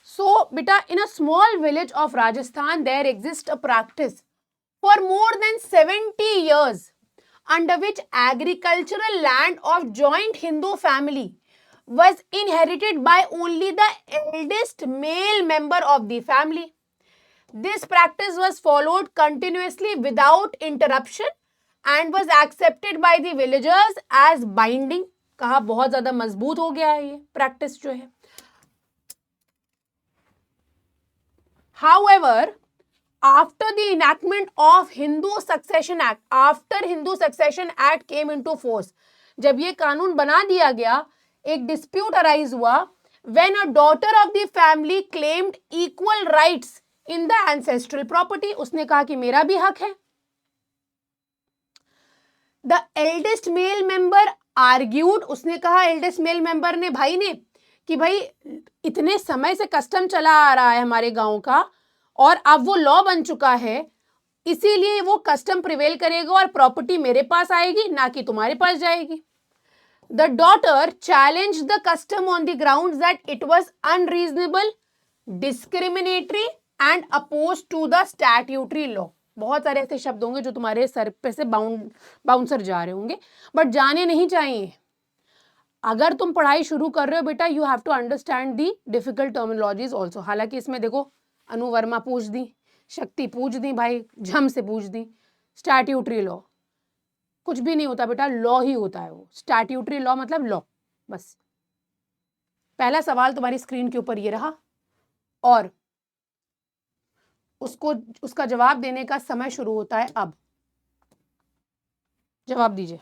So beta, in a small village of Rajasthan there exists a practice for more than 70 years under which agricultural land of joint Hindu family was inherited by only the eldest male member of the family. This practice was followed continuously without interruption and was accepted by the villagers as binding. कहा बहुत ज्यादा मजबूत हो गया है ये प्रैक्टिस जो है। However, after the enactment of Hindu Succession Act, after Hindu Succession Act came into force, जब ये कानून बना दिया गया, एक dispute arise हुआ when a daughter of the family claimed equal rights in the ancestral property. उसने कहा कि मेरा भी हक है। The eldest male member argued, उसने कहा eldest male member ने, भाई ने, कि भाई इतने समय से कस्टम चला आ रहा है हमारे गांव का और अब वो लॉ बन चुका है, इसीलिए वो कस्टम प्रिवेल करेगा और प्रॉपर्टी मेरे पास आएगी, ना कि तुम्हारे पास जाएगी। The daughter challenged the custom on the grounds that it was unreasonable, discriminatory and opposed to the statutory law. बहुत सारे ऐसे शब्द होंगे जो तुम्हारे सर पे से बाउंसर जा रहे होंगे, बट जाने नहीं चाहिए। अगर तुम पढ़ाई शुरू कर रहे हो बेटा, you have to understand the difficult terminologies also. हालांकि इसमें देखो अनु वर्मा पूछ दी, शक्ति पूछ दी, भाई झम से पूछ दी, स्टैट्यूटरी लॉ, कुछ भी नहीं होता बेटा, लॉ ही होता है वो, स्टैट्यूटरी लॉ मतलब लॉ। बस पहला सवाल तुम्हारी स्क्रीन के ऊपर ये रहा और उसको उसका जवाब देने का समय शुरू होता है अब। जवाब दीजिए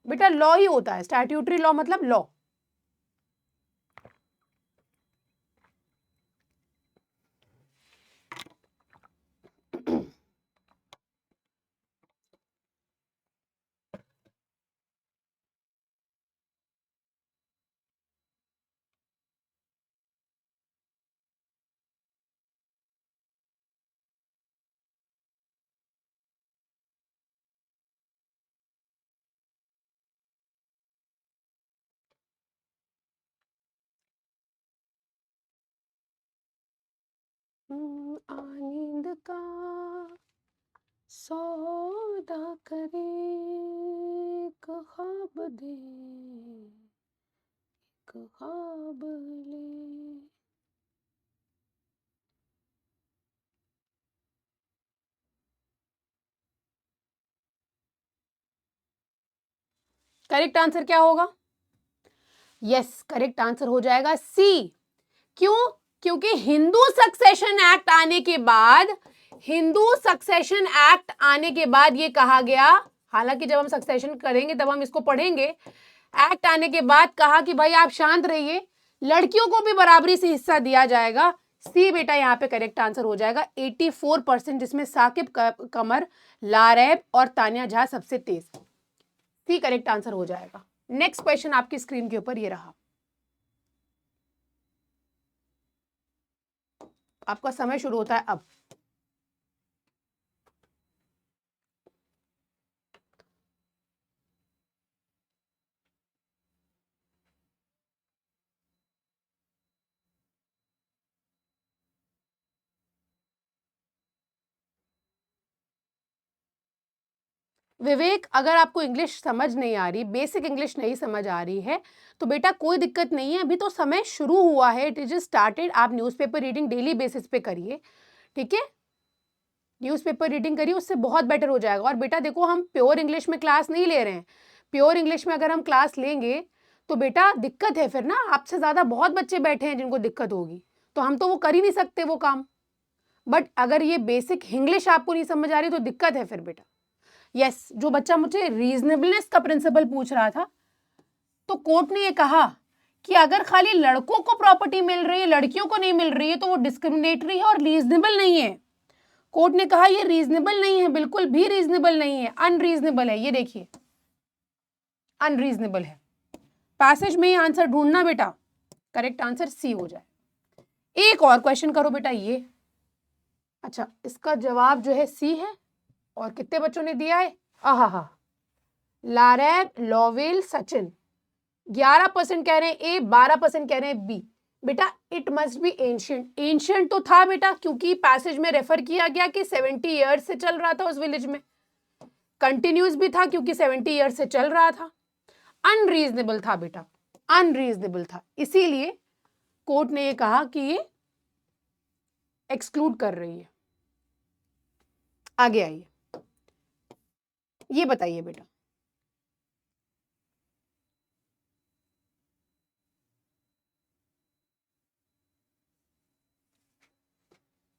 बेटा, लॉ ही होता है, स्टैट्यूटरी लॉ मतलब लॉ। नींद का सौदा करे, ख्वाब दे, ख्वाब ले। करेक्ट आंसर क्या होगा? यस, करेक्ट आंसर हो जाएगा सी। क्यों? क्योंकि हिंदू सक्सेशन एक्ट आने के बाद, हिंदू सक्सेशन एक्ट आने के बाद ये कहा गया, हालांकि जब हम सक्सेशन करेंगे तब हम इसको पढ़ेंगे, एक्ट आने के बाद कहा कि भाई आप शांत रहिए, लड़कियों को भी बराबरी से हिस्सा दिया जाएगा। सी बेटा यहाँ पे करेक्ट आंसर हो जाएगा 84%, जिसमें साकिब कमर, लारैब और तानिया झा सबसे तेज। सी करेक्ट आंसर हो जाएगा। नेक्स्ट क्वेश्चन आपकी स्क्रीन के ऊपर ये रहा, आपका समय शुरू होता है अब। विवेक, अगर आपको इंग्लिश समझ नहीं आ रही, बेसिक इंग्लिश नहीं समझ आ रही है, तो बेटा कोई दिक्कत नहीं है, अभी तो समय शुरू हुआ है, इट इज स्टार्टेड। आप न्यूज़पेपर रीडिंग डेली बेसिस पे करिए, ठीक है? न्यूज़पेपर रीडिंग करिए, उससे बहुत बेटर हो जाएगा। और बेटा देखो, हम प्योर इंग्लिश में क्लास नहीं ले रहे हैं। प्योर इंग्लिश में अगर हम क्लास लेंगे तो बेटा दिक्कत है फिर ना, आपसे ज़्यादा बहुत बच्चे बैठे हैं जिनको दिक्कत होगी, तो हम तो वो कर ही नहीं सकते वो काम। बट अगर ये बेसिक इंग्लिश आपको नहीं समझ आ रही तो दिक्कत है फिर बेटा। यस, जो बच्चा मुझे रीजनेबलनेस का प्रिंसिपल पूछ रहा था, तो कोर्ट ने ये कहा कि अगर खाली लड़कों को प्रॉपर्टी मिल रही है, लड़कियों को नहीं मिल रही है, तो वो डिस्क्रिमिनेटरी है और रीजनेबल नहीं है। कोर्ट ने कहा ये रीजनेबल नहीं है, बिल्कुल भी रीजनेबल नहीं है, अनरीजनेबल है। ये देखिए, अनरीजनेबल है। पैसेज में ही आंसर ढूंढना बेटा, करेक्ट आंसर सी हो जाए। एक और क्वेश्चन करो बेटा ये। अच्छा, इसका जवाब जो है सी है, और कितने बच्चों ने दिया है? आहा, लारैब, लॉवेल, सचिन 11% कह रहे हैं ए, 12% कह रहे हैं बी। बेटा it must be ancient. Ancient तो था बेटा, क्योंकि पैसेज में रेफर किया गया कि 70 ईयर्स से चल रहा था उस विलेज में। कंटिन्यूस भी था क्योंकि 70 ईयर्स से चल रहा था। अनरीजनेबल था बेटा, अनरीजनेबल था, इसीलिए कोर्ट ने ये कहा कि ये एक्सक्लूड कर रही है। आगे आइए, ये बताइए बेटा,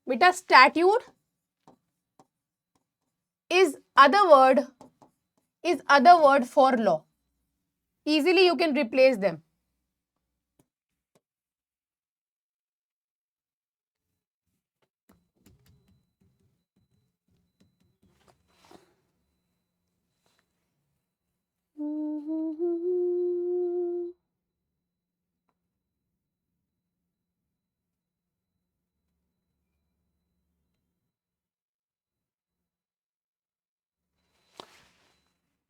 बेटा statute is other word for law. Easily you can replace them.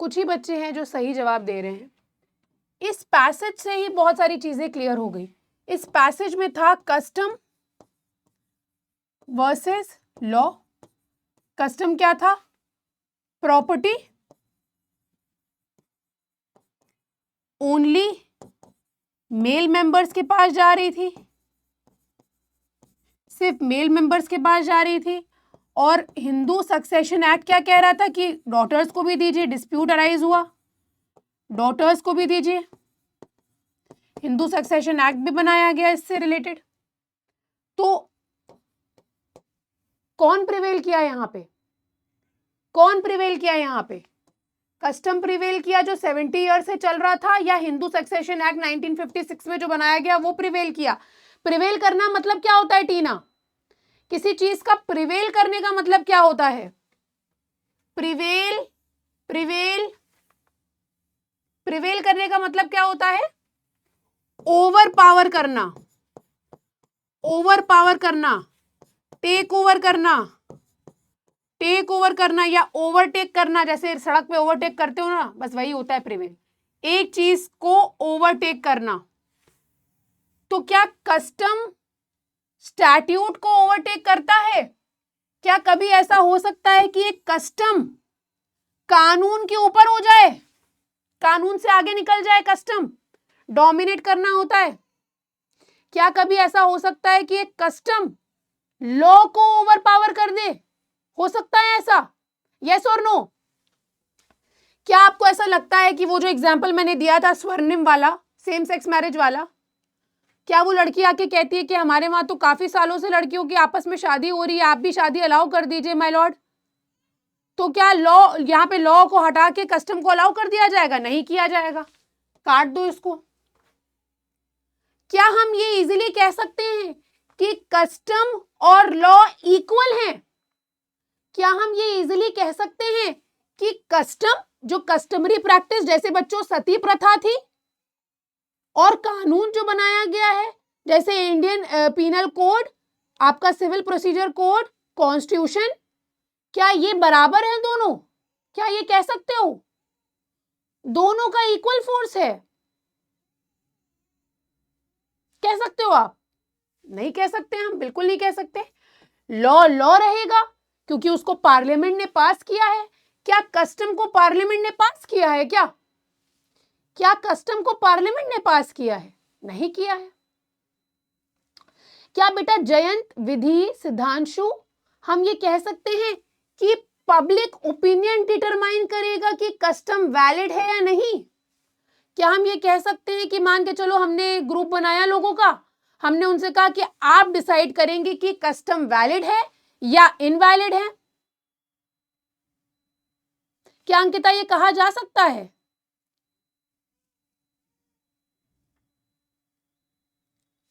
कुछ ही बच्चे हैं जो सही जवाब दे रहे हैं। इस पैसेज से ही बहुत सारी चीजें क्लियर हो गई। इस पैसेज में था कस्टम वर्सेस लॉ। कस्टम क्या था? प्रॉपर्टी ओनली मेल मेंबर्स के पास जा रही थी, सिर्फ मेल मेंबर्स के पास जा रही थी। और हिंदू सक्सेशन एक्ट क्या कह रहा था कि डॉटर्स को भी दीजिए, डिस्प्यूट अराइज हुआ, डॉटर्स को भी दीजिए, हिंदू सक्सेशन एक्ट भी बनाया गया इससे रिलेटेड। तो कौन प्रिवेल किया यहां पे, कौन प्रिवेल किया यहां पे? कस्टम प्रिवेल किया जो 70 ईयर से चल रहा था, या हिंदू सक्सेशन एक्ट 1956 में जो बनाया गया वो प्रिवेल किया? प्रिवेल करना मतलब क्या होता है टीना? किसी चीज का प्रिवेल करने का मतलब क्या होता है? प्रिवेल प्रिवेल प्रिवेल करने का मतलब क्या होता है? ओवर पावर करना, ओवर पावर करना, टेक ओवर करना, टेक ओवर करना या ओवरटेक करना। जैसे सड़क पे ओवरटेक करते हो ना, बस वही होता है प्रिवेल, एक चीज को ओवरटेक करना। तो क्या कस्टम स्टैट्यूट को ओवरटेक करता है? क्या कभी ऐसा हो सकता है कि एक कस्टम कानून के ऊपर हो जाए, कानून से आगे निकल जाए? कस्टम डोमिनेट करना होता है। क्या कभी ऐसा हो सकता है कि एक कस्टम लॉ को ओवर पावर कर दे? हो सकता है ऐसा? यस और नो? क्या आपको ऐसा लगता है कि वो जो एग्जाम्पल मैंने दिया था स्वर्णिम वाला, सेम सेक्स मैरिज वाला, क्या वो लड़की आके कहती है कि हमारे वहां तो काफी सालों से लड़कियों की आपस में शादी हो रही है, आप भी शादी अलाउ कर दीजिए माय लॉर्ड? तो क्या लॉ, यहाँ पे लॉ को हटा के कस्टम को अलाउ कर दिया जाएगा? नहीं किया जाएगा, काट दो इसको। क्या हम ये इजीली कह सकते हैं कि कस्टम और लॉ इक्वल हैं? क्या हम ये इजीली कह सकते हैं कि कस्टम, जो कस्टमरी प्रैक्टिस, जैसे बच्चों सती प्रथा थी, और कानून जो बनाया गया है जैसे इंडियन पीनल कोड, आपका सिविल प्रोसीजर कोड, कॉन्स्टिट्यूशन, क्या ये बराबर है दोनों? क्या ये कह सकते हो दोनों का इक्वल फोर्स है? कह सकते हो आप? नहीं कह सकते, हम बिल्कुल नहीं कह सकते। लॉ लॉ रहेगा क्योंकि उसको पार्लियामेंट ने पास किया है। क्या कस्टम को पार्लियामेंट ने पास किया है? क्या क्या कस्टम को पार्लियामेंट ने पास किया है? नहीं किया है। क्या बेटा जयंत, विधि, सिद्धांशु, हम ये कह सकते हैं कि पब्लिक ओपिनियन डिटरमाइन करेगा कि कस्टम वैलिड है या नहीं? क्या हम ये कह सकते हैं कि मान के चलो हमने ग्रुप बनाया लोगों का, हमने उनसे कहा कि आप डिसाइड करेंगे कि कस्टम वैलिड है या इनवैलिड है? क्या अंकिता ये कहा जा सकता है?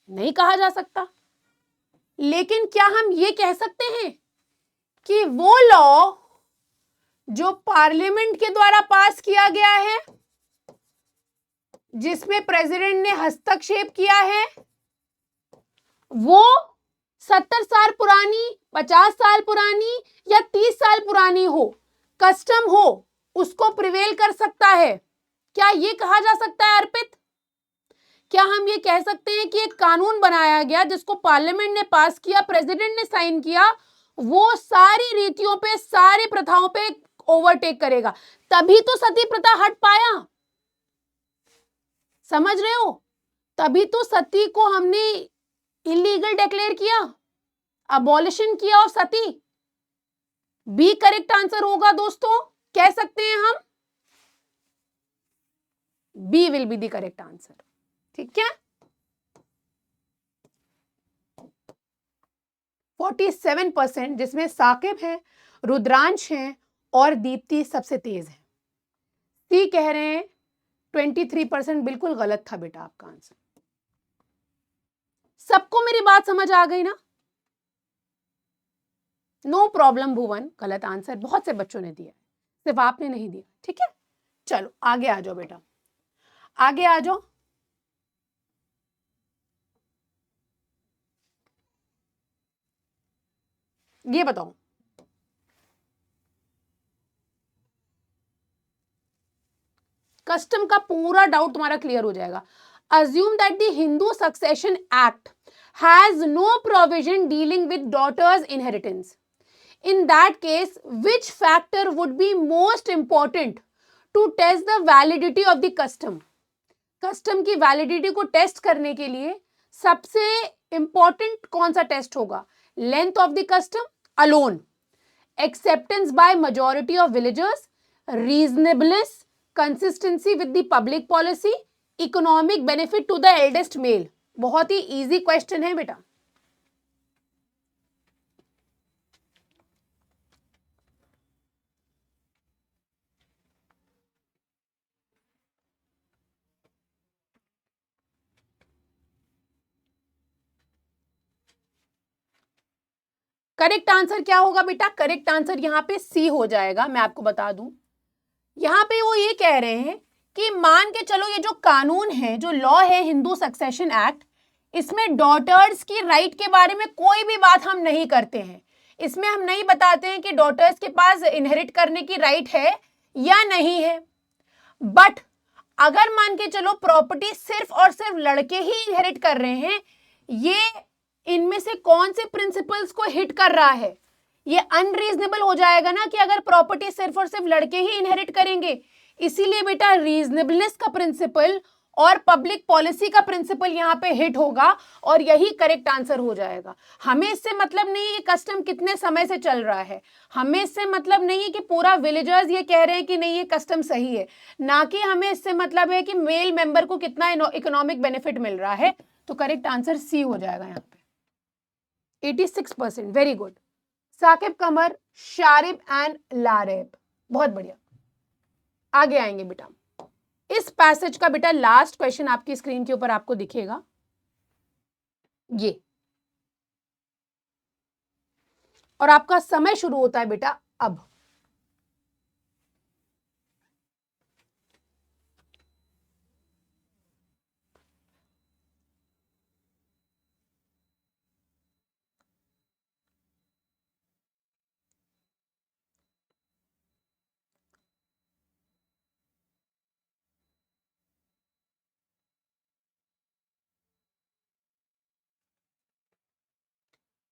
नहीं कहा जा सकता। लेकिन क्या हम ये कह सकते हैं कि वो लॉ जो पार्लियामेंट के द्वारा पास किया गया है, जिसमें प्रेसिडेंट ने हस्तक्षेप किया है, वो 70 साल पुरानी, 50 साल पुरानी या 30 साल पुरानी हो, कस्टम हो, उसको प्रिवेल कर सकता है? क्या ये कहा जा सकता है अर्पित? क्या हम ये कह सकते हैं कि एक कानून बनाया गया जिसको पार्लियामेंट ने पास किया, प्रेसिडेंट ने साइन किया, वो सारी रीतियों पे, सारी प्रथाओं पे ओवरटेक करेगा, तभी तो सती प्रथा हट पाया? समझ रहे हो? तभी तो सती को हमने इलीगल डिक्लेयर किया, अबॉलिशन किया of sati. B correct answer होगा दोस्तों, कह सकते हैं हम, B will be the correct answer. ठीक है, 47%, जिसमें साकिब है, रुद्रांश है और दीप्ति सबसे तेज है। सी कह रहे हैं 23%, बिल्कुल गलत था बेटा आपका आंसर। सबको मेरी बात समझ आ गई ना? नो प्रॉब्लम भुवन, गलत आंसर बहुत से बच्चों ने दिया, सिर्फ आपने नहीं दिया। ठीक है, चलो आगे आ जाओ बेटा, आगे आ जाओ। ये बताओ, कस्टम का पूरा डाउट तुम्हारा क्लियर हो जाएगा। Assume that the Hindu Succession Act has no provision dealing with daughters' inheritance. In that case, which factor would be most important to test the validity of the custom? Custom की वैलिडिटी को टेस्ट करने के लिए सबसे इंपॉर्टेंट कौन सा टेस्ट होगा? Length of the custom alone, acceptance by majority of villagers, reasonableness, consistency with the public policy, economic benefit to the eldest male. बहुत ही इजी क्वेश्चन है बेटा. करेक्ट आंसर क्या होगा बेटा? करेक्ट आंसर यहाँ पे सी हो जाएगा. मैं आपको बता दूं, यहाँ पे वो ये कह रहे हैं कि मान के चलो ये जो कानून है, जो लॉ है हिंदू सक्सेशन एक्ट, इसमें डॉटर्स की राइट के बारे में कोई भी बात हम नहीं करते हैं. इसमें हम नहीं बताते हैं कि डॉटर्स के पास इनहेरिट करने की राइट है या नहीं है. बट अगर मान के चलो प्रॉपर्टी सिर्फ और सिर्फ लड़के ही इनहेरिट कर रहे हैं, ये इनमें से कौन से प्रिंसिपल्स को हिट कर रहा है? ये अनरीजनेबल हो जाएगा ना कि अगर प्रॉपर्टी सिर्फ और सिर्फ लड़के ही इनहेरिट करेंगे. इसीलिए बेटा रीजनेबलनेस का प्रिंसिपल और पब्लिक पॉलिसी का प्रिंसिपल यहाँ पे हिट होगा और यही करेक्ट आंसर हो जाएगा. हमें इससे मतलब नहीं है कस्टम कितने समय से चल रहा है, हमें इससे मतलब नहीं है कि पूरा विलेजर्स ये कह रहे हैं कि नहीं ये कस्टम सही है, ना कि हमें इससे मतलब है कि मेल मेंबर को कितना इकोनॉमिक बेनिफिट मिल रहा है. तो करेक्ट आंसर सी हो जाएगा यहाँ पे. 86%. Very good. Saqib, Qamar, Sharib and Lareb. बहुत बढ़िया. आगे आएंगे बेटा. इस पैसेज का बेटा लास्ट क्वेश्चन आपकी स्क्रीन के ऊपर आपको दिखेगा ये, और आपका समय शुरू होता है बेटा अब.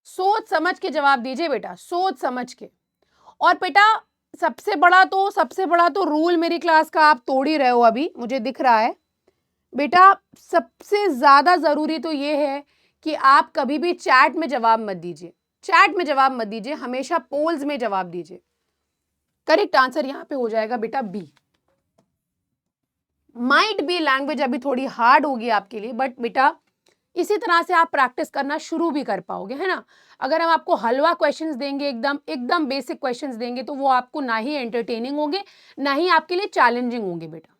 सोच समझ के जवाब दीजिए बेटा, सोच समझ के. और बेटा सबसे बड़ा तो रूल मेरी क्लास का आप तोड़ ही रहे हो अभी, मुझे दिख रहा है बेटा. सबसे ज्यादा जरूरी तो ये है कि आप कभी भी चैट में जवाब मत दीजिए. चैट में जवाब मत दीजिए, हमेशा पोल्स में जवाब दीजिए. करेक्ट आंसर यहां पे हो जाएगा बेटा बी. माइट बी लैंग्वेज अभी थोड़ी हार्ड होगी आपके लिए, बट बेटा इसी तरह से आप प्रैक्टिस करना शुरू भी कर पाओगे, है ना. अगर हम आपको हलवा क्वेश्चंस देंगे, एकदम बेसिक क्वेश्चंस देंगे, तो वो आपको ना ही एंटरटेनिंग होंगे ना ही आपके लिए चैलेंजिंग होंगे बेटा.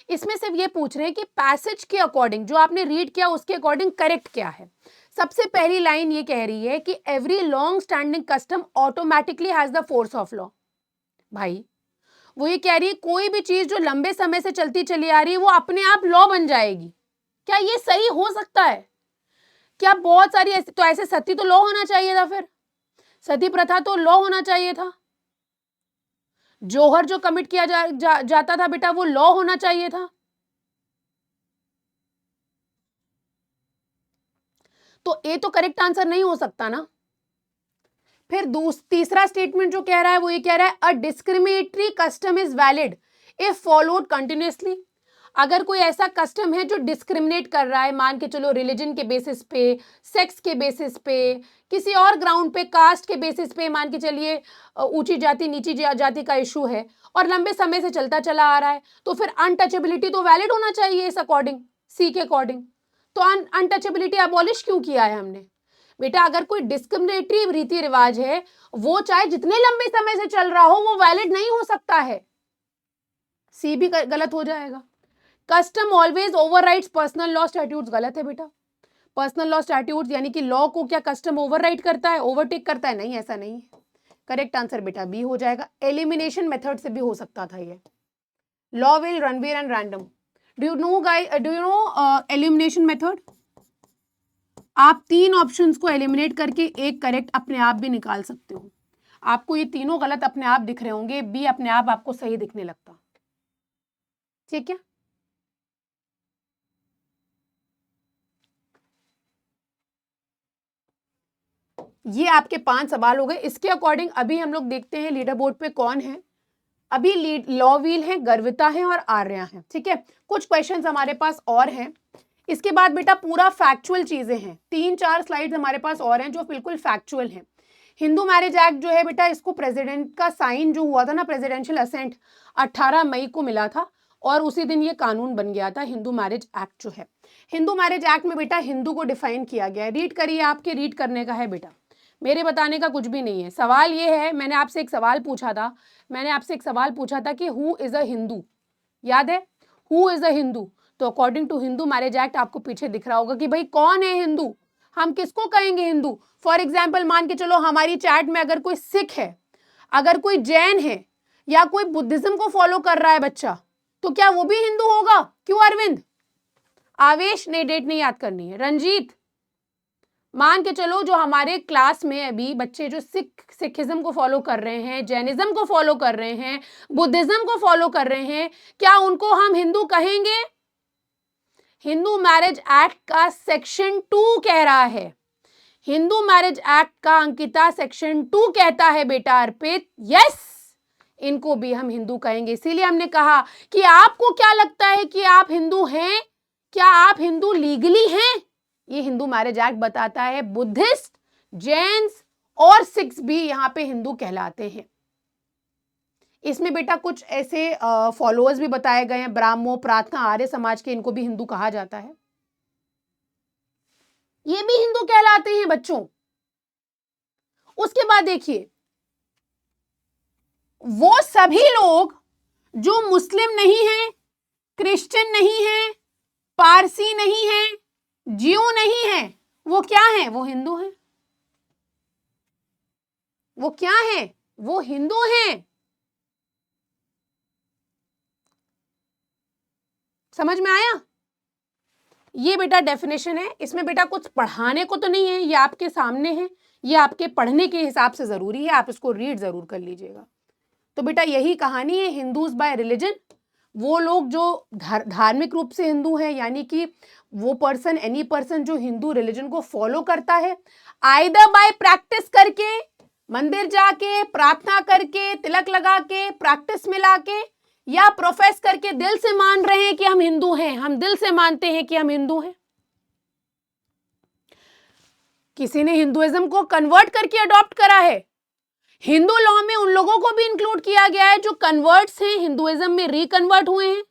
इसमें सिर्फ ये पूछ रहे हैं कि पैसेज के अकॉर्डिंग जो आपने रीड किया उसके अकॉर्डिंग करेक्ट क्या है. सबसे पहली लाइन ये कह रही है कि every long standing custom automatically has the force of law. भाई वो ये कह रही है कोई भी चीज जो लंबे समय से चलती चली आ रही है वो अपने आप लॉ बन जाएगी. क्या ये सही हो सकता है? क्या बहुत सारी तो ऐसे सती तो लॉ होना चाहिए था, फिर सती प्रथा तो लॉ होना चाहिए था. जोहर जो कमिट किया जाता था बेटा वो लॉ होना चाहिए था. तो ए तो करेक्ट आंसर नहीं हो सकता ना. फिर तीसरा स्टेटमेंट जो कह रहा है वो ये कह रहा है a discriminatory custom is valid if followed continuously. अगर कोई ऐसा कस्टम है जो डिस्क्रिमिनेट कर रहा है, मान के चलो रिलीजन के बेसिस पे, सेक्स के बेसिस पे, किसी और ग्राउंड पे, कास्ट के बेसिस पे, मान के चलिए ऊंची जाति नीची जाति का इशू है और लंबे समय से चलता चला आ रहा है, तो फिर अनटचेबिलिटी तो वैलिड होना चाहिए इस अकॉर्डिंग, सी के अकॉर्डिंग. तो अनटचेबिलिटी अबॉलिश क्यों किया है हमने? बेटा अगर कोई डिस्क्रिमिनेटरी रीति रिवाज है वो चाहे जितने लंबे समय से चल रहा हो वो वैलिड नहीं हो सकता है. सी भी गलत हो जाएगा. Custom always overrides personal law statutes, गलत है बेटा. पर्सनल लॉ स्टैट्यूट्स यानी कि लॉ को क्या कस्टम ओवरराइड करता है, ओवरटेक करता है? नहीं, ऐसा नहीं है. करेक्ट आंसर बेटा बी हो जाएगा. एलिमिनेशन मेथड से भी हो सकता था ये. Law will Ranveer and random. Do you know elimination method? आप 3 ऑप्शंस को एलिमिनेट करके एक करेक्ट अपने आप भी निकाल सकते हो. आपको ये तीनों गलत अपने आप दिख रहे होंगे, बी अपने आप आपको सही दिखने लगता. ठीक है. ये आपके 5 सवाल हो गए. इसके अकॉर्डिंग अभी हम लोग देखते हैं लीडर बोर्ड पे कौन है. अभी लॉ व्हील है, गर्विता है और आर्या है. ठीक है. कुछ क्वेश्चंस हमारे पास और हैं. इसके बाद बेटा पूरा फैक्चुअल चीजें हैं. 3-4 स्लाइड्स हमारे पास और हैं जो बिल्कुल फैक्चुअल हैं. हिंदू मैरिज एक्ट जो है बेटा, इसको प्रेसिडेंट का साइन जो हुआ था ना, प्रेसिडेंशियल असेंट 18 मई को मिला था और उसी दिन ये कानून बन गया था हिंदू मैरिज एक्ट जो है। हिंदू मैरिज एक्ट में बेटा हिंदू को डिफाइन किया गया है। रीड करिए, आपके रीड करने का है बेटा, मेरे बताने का कुछ भी नहीं है। सवाल ये है, मैंने आपसे एक सवाल पूछा था कि हु इज अ हिंदू, याद है? Who is a Hindu? तो according to Hindu marriage act आपको पीछे दिख रहा होगा कि भाई कौन है हिंदू, हम किसको कहेंगे हिंदू। फॉर एग्जाम्पल मान के चलो हमारी चैट में अगर कोई सिख है, अगर कोई जैन है या कोई बुद्धिज्म को फॉलो कर रहा है बच्चा, तो क्या वो भी हिंदू होगा? क्यों अरविंद? आवेश नहीं, डेट नहीं याद करनी है। रंजीत, मान के चलो जो हमारे क्लास में अभी बच्चे जो सिखिज्म को फॉलो कर रहे हैं, जैनिज्म को फॉलो कर रहे हैं, बुद्धिज्म को फॉलो कर रहे हैं, क्या उनको हम हिंदू कहेंगे? हिंदू मैरिज एक्ट का सेक्शन 2 कह रहा है, हिंदू मैरिज एक्ट का अंकिता सेक्शन 2 कहता है बेटा अर्पित, यस, इनको भी हम हिंदू कहेंगे। इसीलिए हमने कहा कि आपको क्या लगता है कि आप हिंदू हैं? क्या आप हिंदू लीगली हैं? ये हिंदू मैरिज एक्ट बताता है। बुद्धिस्ट, जैन्स और सिख्स भी यहां पे हिंदू कहलाते हैं। इसमें बेटा कुछ ऐसे फॉलोअर्स भी बताए गए हैं, ब्राह्मो, प्रार्थना, आर्य समाज के, इनको भी हिंदू कहा जाता है। ये भी हिंदू कहलाते हैं बच्चों। उसके बाद देखिए, वो सभी लोग जो मुस्लिम नहीं हैं, क्रिश्चियन नहीं हैं, पारसी नहीं हैं, ज्यू नहीं हैं, वो क्या हैं? वो हिंदू हैं। वो क्या हैं? वो हिंदू हैं। समझ में आया? ये बेटा डेफिनेशन है। इसमें बेटा कुछ पढ़ाने को तो नहीं है, ये आपके सामने है, ये आपके पढ़ने के हिसाब से जरूरी है, आप इसको रीड जरूर कर लीजिएगा। तो बेटा यही कहानी है हिंदूज बाय रिलीजन। वो लोग जो धार्मिक रूप से हिंदू हैं, यानी कि वो पर्सन, एनी पर्सन जो हिंदू रिलीजन को फॉलो करता है, आइदर बाय प्रैक्टिस करके, मंदिर जाके, प्रार्थना करके, तिलक लगा के, प्रैक्टिस मिला के, या प्रोफेस करके दिल से मान रहे हैं कि हम हिंदू हैं, हम दिल से मानते हैं कि हम हिंदू हैं। किसी ने हिंदुइज्म को कन्वर्ट करके अडॉप्ट करा है। हिंदू लॉ में उन लोगों को भी इंक्लूड किया गया है जो कन्वर्ट्स हैं, हिंदुइज्म में रिकन्वर्ट हुए हैं,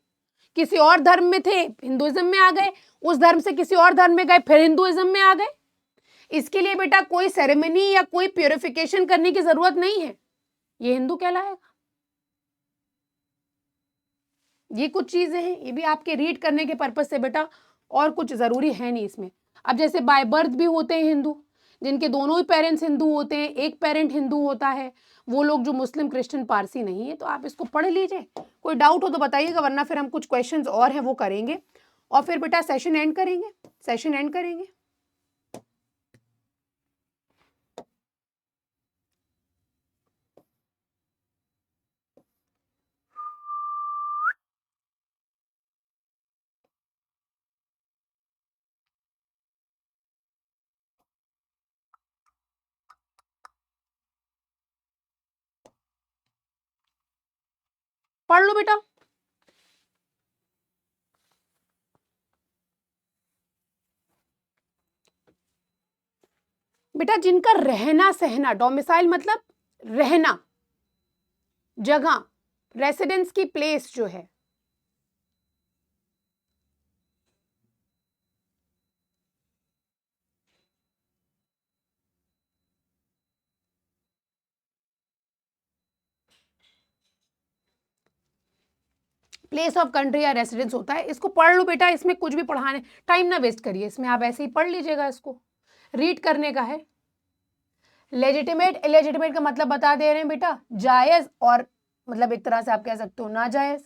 किसी और धर्म में थे, हिंदुइज्म में आ गए, उस धर्म से किसी और धर्म में गए, फिर हिंदुइज्म में आ गए। इसके लिए बेटा कोई सेरेमनी या कोई प्योरिफिकेशन करने की जरूरत नहीं है, ये हिंदू कहलाएगा। ये कुछ चीजें हैं, ये भी आपके रीड करने के पर्पज से बेटा, और कुछ जरूरी है नहीं इसमें। अब जैसे बाय बर्थ भी होते हैं हिंदू, जिनके दोनों ही पेरेंट्स हिंदू होते हैं, एक पेरेंट हिंदू होता है, वो लोग जो मुस्लिम, क्रिश्चियन, पारसी नहीं है। तो आप इसको पढ़ लीजिए, कोई डाउट हो तो बताइएगा, वरना फिर हम कुछ क्वेश्चंस और हैं वो करेंगे और फिर बेटा सेशन एंड करेंगे। पढ़ लो बेटा। बेटा जिनका रहना सहना, डोमिसाइल मतलब रहना, जगह, रेसिडेंस की प्लेस जो है, प्लेस ऑफ कंट्री या रेसिडेंस होता है। इसको पढ़ लो बेटा, इसमें कुछ भी पढ़ाने टाइम ना वेस्ट करिए, इसमें आप ऐसे ही पढ़ लीजिएगा, इसको रीड करने का है। लेजिटिमेट, इलेजिटिमेट का मतलब बता दे रहे हैं बेटा, जायज और मतलब एक तरह से आप कह सकते हो नाजायज।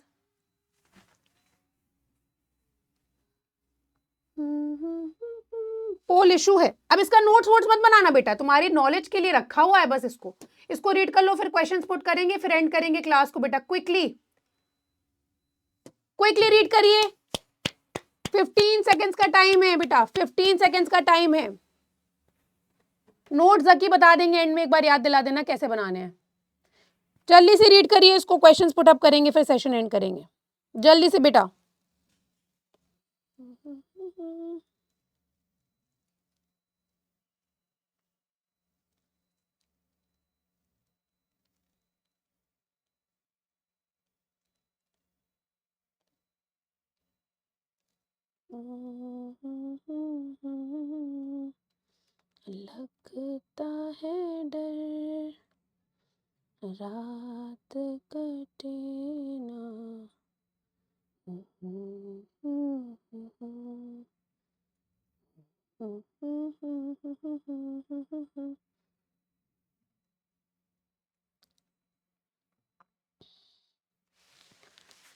पोल इशू है। अब इसका नोट्स वोट्स मत बनाना बेटा, तुम्हारी नॉलेज के लिए रखा हुआ है बस, इसको रीड कर लो, फिर क्वेश्चंस पुट करेंगे, फिर एंड करेंगे क्लास को। बेटा क्विकली रीड करिए, 15 सेकेंड्स का टाइम है बेटा, 15 सेकेंड्स का टाइम है। नोट्स जकी बता देंगे एंड में, एक बार याद दिला देना कैसे बनाने हैं। जल्दी से रीड करिए इसको, क्वेश्चंस पुट अप करेंगे, फिर सेशन एंड करेंगे। जल्दी से बेटा। लगता है डर रात कटे ना।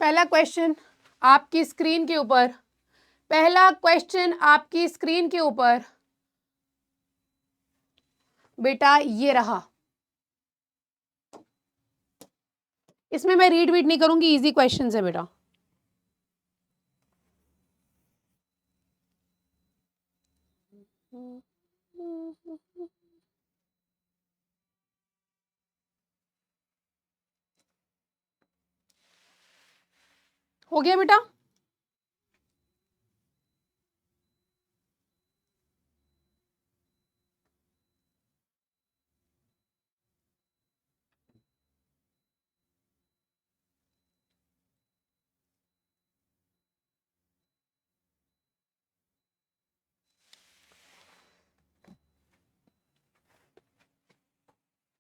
पहला क्वेश्चन आपकी स्क्रीन के ऊपर, पहला क्वेश्चन आपकी स्क्रीन के ऊपर बेटा ये रहा। इसमें मैं रीड वीड नहीं करूंगी, इजी क्वेश्चन है बेटा। हो गया बेटा?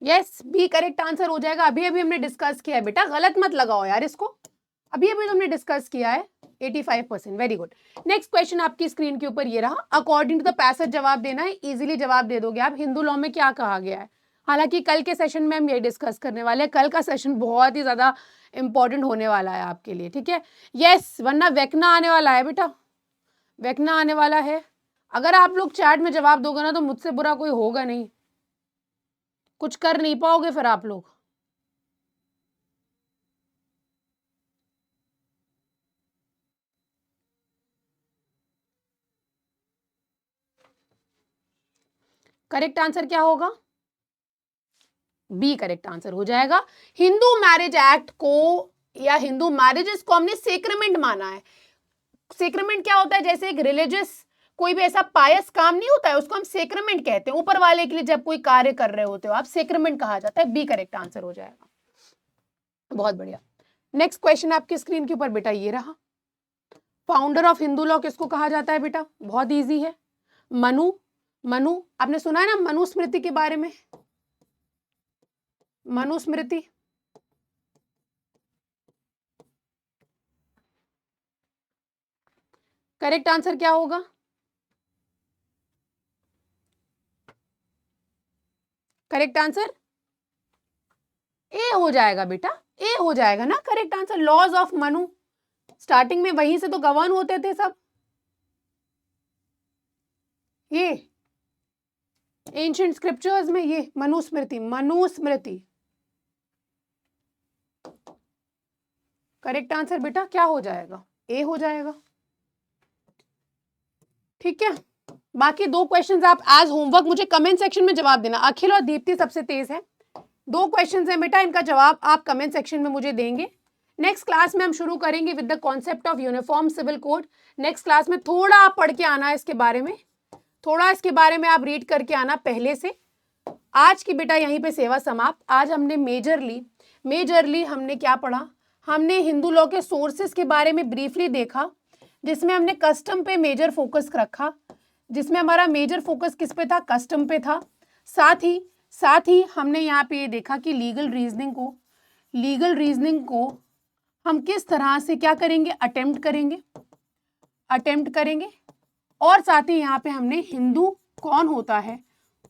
यस, बी करेक्ट आंसर हो जाएगा। अभी अभी हमने डिस्कस किया है बेटा, गलत मत लगाओ यार इसको, अभी अभी हमने डिस्कस किया है। 85%, वेरी गुड। नेक्स्ट क्वेश्चन आपकी स्क्रीन के ऊपर ये रहा। अकॉर्डिंग टू द पैसेज जवाब देना है, इजीली जवाब दे दोगे आप। हिंदू लॉ में क्या कहा गया है? हालांकि कल के सेशन में हम ये डिस्कस करने वाले हैं, कल का सेशन बहुत ही ज्यादा इंपॉर्टेंट होने वाला है आपके लिए, ठीक है? यस, वरना वेकना आने वाला है बेटा, वेकना आने वाला है। अगर आप लोग चैट में जवाब दोगे ना तो मुझसे बुरा कोई होगा नहीं, कुछ कर नहीं पाओगे फिर आप लोग। करेक्ट आंसर क्या होगा? बी करेक्ट आंसर हो जाएगा। हिंदू मैरिज एक्ट को या हिंदू मैरिजेस को हमने सेक्रेमेंट माना है। सेक्रेमेंट क्या होता है? जैसे एक रिलीजियस कोई भी ऐसा पायस काम नहीं होता है, उसको हम सेक्रेमेंट कहते हैं। ऊपर वाले के लिए जब कोई कार्य कर रहे होते हो आप, सेक्रेमेंट कहा जाता है। बी करेक्ट आंसर हो जाएगा। बहुत बढ़िया। नेक्स्ट क्वेश्चन आपकी स्क्रीन के ऊपर बेटा ये रहा। फाउंडर ऑफ हिंदू लॉ किसको कहा जाता है बेटा? बहुत इजी है, मनु। मनु, आपने सुना है ना मनुस्मृति के बारे में? मनुस्मृति, करेक्ट आंसर क्या होगा? करेक्ट आंसर ए हो जाएगा बेटा, ए हो जाएगा ना correct answer. Laws of Manu, starting में वहीं से तो गवर्न होते थे सब। ये एंशिएंट स्क्रिप्चर्स में ये मनुस्मृति, मनुस्मृति करेक्ट आंसर बेटा क्या हो जाएगा? ए हो जाएगा, ठीक है? बाकी दो क्वेश्चंस आप एज होमवर्क मुझे कमेंट सेक्शन में जवाब देना। अखिल और दीप्ति सबसे तेज है। दो क्वेश्चंस हैं बेटा, इनका जवाब आप कमेंट सेक्शन में मुझे देंगे। नेक्स्ट क्लास में हम शुरू करेंगे with the concept of uniform civil code. Next class में थोड़ा आप पढ़ के आना है इसके बारे में, थोड़ा इसके बारे में आप रीड करके आना पहले से। आज की बेटा यहीं पे सेवा समाप्त। आज हमने मेजरली हमने क्या पढ़ा? हमने हिंदू लॉ के सोर्सेस के बारे में ब्रीफली देखा, जिसमें हमने कस्टम पे मेजर फोकस रखा, जिसमें हमारा मेजर फोकस किस पे था? कस्टम पे था। साथ ही हमने यहाँ पे ये देखा कि लीगल रीजनिंग को हम किस तरह से क्या करेंगे? अटेम्प्ट करेंगे। और साथ ही यहाँ पे हमने हिंदू कौन होता है,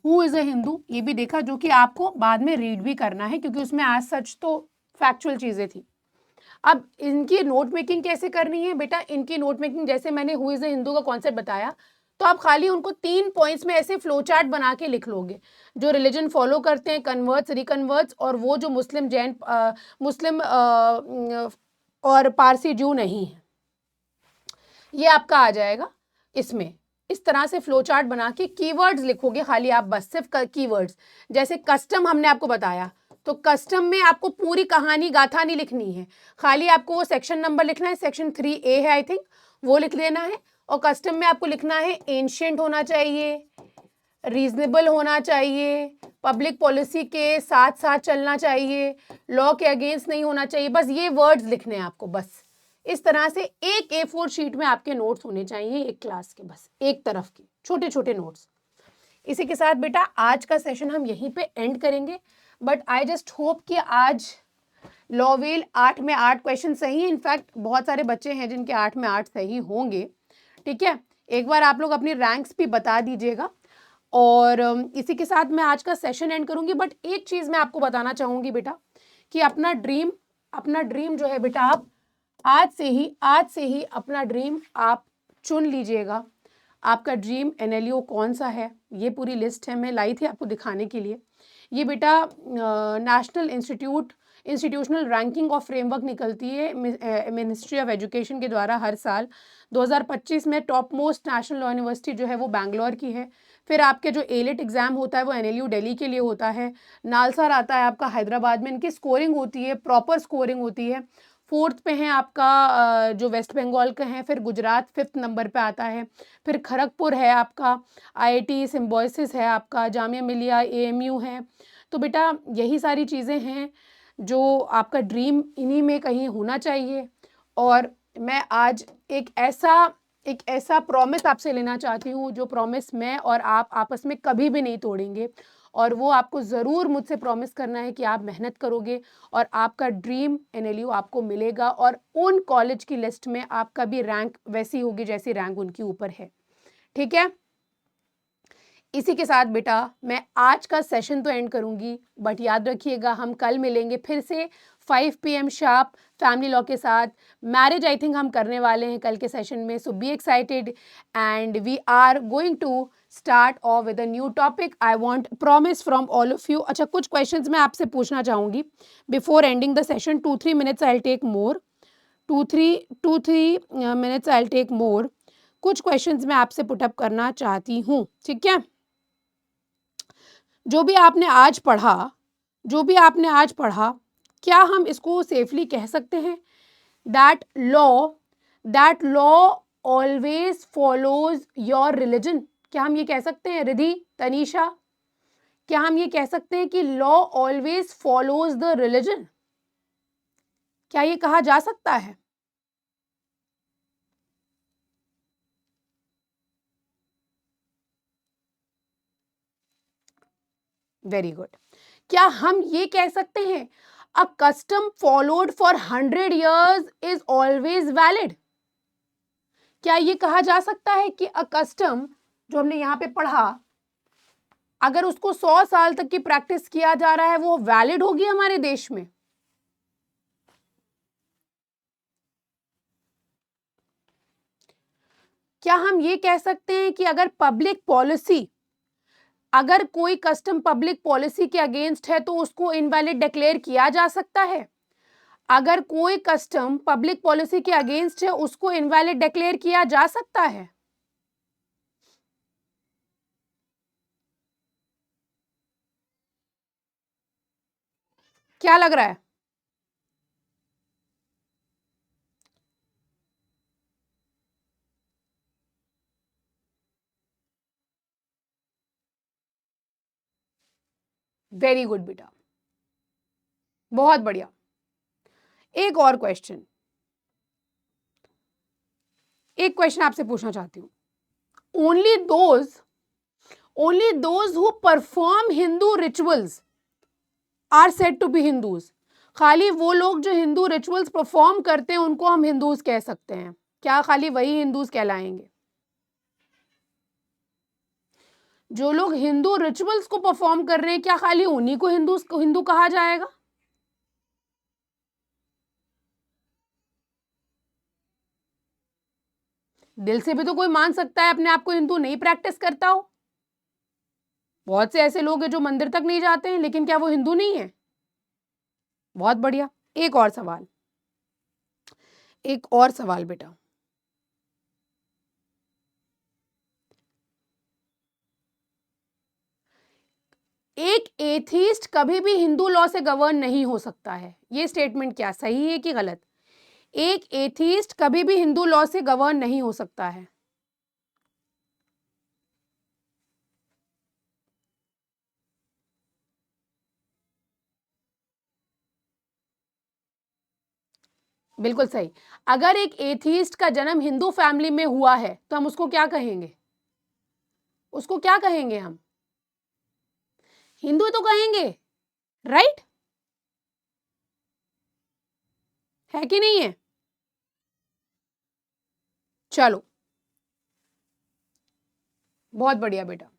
हु इज अ हिंदू, ये भी देखा, जो कि आपको बाद में रीड भी करना है क्योंकि उसमें आज सच तो फैक्चुअल चीजें थी। अब इनकी नोट मेकिंग कैसे करनी है बेटा? इनकी नोट मेकिंग जैसे मैंने हु इज अ हिंदू का कॉन्सेप्ट बताया, तो आप खाली उनको 3 पॉइंट्स में ऐसे फ्लो चार्ट बना के लिख लोगे। जो रिलीजन फॉलो करते हैं, कन्वर्ट्स, रिकन्वर्ट्स, और वो जो मुस्लिम, जैन, मुस्लिम और पारसी जू नहीं है, ये आपका आ जाएगा इसमें। इस तरह से फ्लो चार्ट बना के कीवर्ड्स लिखोगे खाली आप, बस सिर्फ कीवर्ड्स। जैसे कस्टम हमने आपको बताया, तो कस्टम में आपको पूरी कहानी गाथा नहीं लिखनी है, खाली आपको वो सेक्शन नंबर लिखना है। सेक्शन 3A है आई थिंक, वो लिख देना है। और कस्टम में आपको लिखना है एंशिएंट होना चाहिए, रीजनेबल होना चाहिए, पब्लिक पॉलिसी के साथ साथ चलना चाहिए, लॉ के अगेंस्ट नहीं होना चाहिए। बस ये वर्ड्स लिखने हैं आपको, बस इस तरह से एक A4 शीट में आपके नोट्स होने चाहिए एक क्लास के, बस एक तरफ के छोटे छोटे नोट्स। इसी के साथ बेटा आज का सेशन हम यहीं पे एंड करेंगे, बट आई जस्ट होप कि आज लॉवेल 8 में 8 क्वेश्चन सही है। इनफैक्ट बहुत सारे बच्चे हैं जिनके 8 में 8 सही होंगे। ठीक है, एक बार आप लोग अपनी रैंक्स भी बता दीजिएगा। और इसी के साथ मैं आज का सेशन एंड करूंगी। बट एक चीज़ मैं आपको बताना चाहूंगी बेटा कि अपना ड्रीम जो है बेटा, आप आज से ही अपना ड्रीम आप चुन लीजिएगा। आपका ड्रीम NLU कौन सा है, ये पूरी लिस्ट है, मैं लाई थी आपको दिखाने के लिए। ये बेटा national institutional ranking of framework निकलती है मिनिस्ट्री ऑफ एजुकेशन के द्वारा हर साल। 2025 में top most national law university जो है वो बैंगलोर की है। फिर आपके जो एलिट एग्जाम होता है वो NLU दिल्ली के लिए होता है। नालसार आता है आपका हैदराबाद में। इनकी स्कोरिंग होती है, प्रॉपर स्कोरिंग होती है। 4th पे है आपका जो वेस्ट बंगाल का है। फिर गुजरात 5th नंबर पे आता है। फिर खड़गपुर है आपका, IIT सिम्बायोसिस है आपका, जामिया मिलिया, AMU है। तो बेटा यही सारी चीज़ें हैं जो आपका ड्रीम इन्हीं में कहीं होना चाहिए। और मैं आज एक ऐसा प्रॉमिस आपसे लेना चाहती हूँ जो प्रॉमिस मैं और आप आपस में कभी भी नहीं तोड़ेंगे। और वो आपको ज़रूर मुझसे प्रॉमिस करना है कि आप मेहनत करोगे और आपका ड्रीम NLU आपको मिलेगा और उन कॉलेज की लिस्ट में आपका भी रैंक वैसी होगी जैसी रैंक उनकी ऊपर है। ठीक है, इसी के साथ बेटा मैं आज का सेशन तो एंड करूंगी, बट याद रखिएगा हम कल मिलेंगे फिर से 5 PM शार्प फैमिली लॉ के साथ। मैरिज आई थिंक हम करने वाले हैं कल के सेशन में, so be excited and we are going to start off with a new topic. I want promise from all of you. अच्छा, कुछ क्वेश्चंस मैं आपसे पूछना चाहूँगी before ending the session. 2-3 minutes I take more, 2-3 minutes I take more. कुछ क्वेश्चंस मैं आपसे पुटअप करना चाहती हूँ। ठीक है, जो भी आपने आज पढ़ा, क्या हम इसको सेफली कह सकते हैं that law always follows your religion? क्या हम ये कह सकते हैं रिधि, तनीषा, क्या हम ये कह सकते हैं कि law always follows the religion? क्या ये कहा जा सकता है? Very good. क्या हम ये कह सकते हैं a custom followed for 100 years is always valid? क्या ये कहा जा सकता है कि अ कस्टम जो हमने यहां पे पढ़ा, अगर उसको 100 साल तक की प्रैक्टिस किया जा रहा है वो वैलिड होगी हमारे देश में? क्या हम ये कह सकते हैं कि अगर कोई कस्टम पब्लिक पॉलिसी के अगेंस्ट है तो उसको इनवैलिड डिक्लेयर किया जा सकता है? अगर कोई कस्टम पब्लिक पॉलिसी के अगेंस्ट है उसको इनवैलिड डिक्लेयर किया जा सकता है? क्या लग रहा है? वेरी गुड बेटा, बहुत बढ़िया। एक और क्वेश्चन, आपसे पूछना चाहती हूं। Only those who perform Hindu rituals are said to be Hindus? खाली वो लोग जो हिंदू रिचुअल्स परफॉर्म करते हैं उनको हम हिंदूज कह सकते हैं? क्या खाली वही हिंदूज कहलाएंगे? जो लोग हिंदू रिचुअल्स को परफॉर्म कर रहे हैं क्या खाली उन्हीं को हिंदू कहा जाएगा? दिल से भी तो कोई मान सकता है अपने आप को हिंदू, नहीं प्रैक्टिस करता हो। बहुत से ऐसे लोग हैं जो मंदिर तक नहीं जाते हैं, लेकिन क्या वो हिंदू नहीं है? बहुत बढ़िया। एक और सवाल बेटा, एक एथीस्ट कभी भी हिंदू लॉ से गवर्न नहीं हो सकता है, ये स्टेटमेंट क्या सही है कि गलत? एक एथीस्ट कभी भी हिंदू लॉ से गवर्न नहीं हो सकता है। बिल्कुल सही। अगर एक एथीस्ट का जन्म हिंदू फैमिली में हुआ है तो हम उसको क्या कहेंगे? उसको क्या कहेंगे हम? हिंदू तो कहेंगे, राइट? है कि नहीं है? चलो, बहुत बढ़िया बेटा।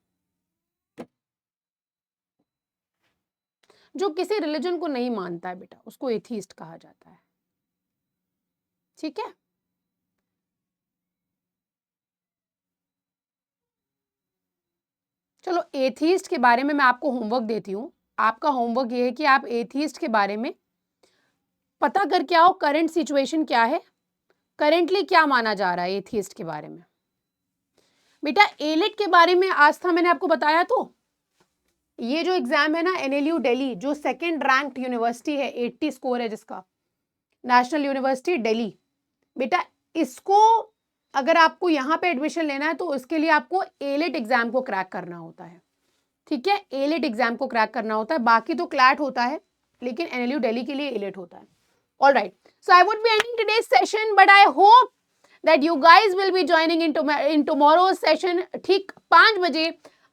जो किसी रिलीजन को नहीं मानता है बेटा, उसको एथीस्ट कहा जाता है। ठीक है? चलो, एथीस्ट के बारे में मैं आपको होमवर्क देती हूँ। आपका होमवर्क ये है कि आप एथीस्ट के बारे में पता करके आओ, करंट सिचुएशन क्या है, करेंटली क्या माना जा रहा है एथीस्ट के बारे में। बेटा, एलिट के बारे में आज था, मैंने आपको बताया तो। ये जो एग्जाम है ना, एनएलयू दिल्ली, जो सेकंड रैंक्ड यूनिवर्सिटी है, 80 स्कोर है जिसका, नेशनल यूनिवर्सिटी दिल्ली। बेटा, इसको अगर आपको यहाँ पे एडमिशन लेना है तो उसके लिए आपको एलिट एग्जाम को क्रैक करना होता है। ठीक है, एलिट एग्जाम को क्रैक करना होता है। बाकी तो क्लैट होता है, लेकिन एनएलयू दिल्ली के लिए एलिट होता है। All right, so I would be ending today's session, but I hope that you guys will be joining in tomorrow's session ठीक 5 बजे।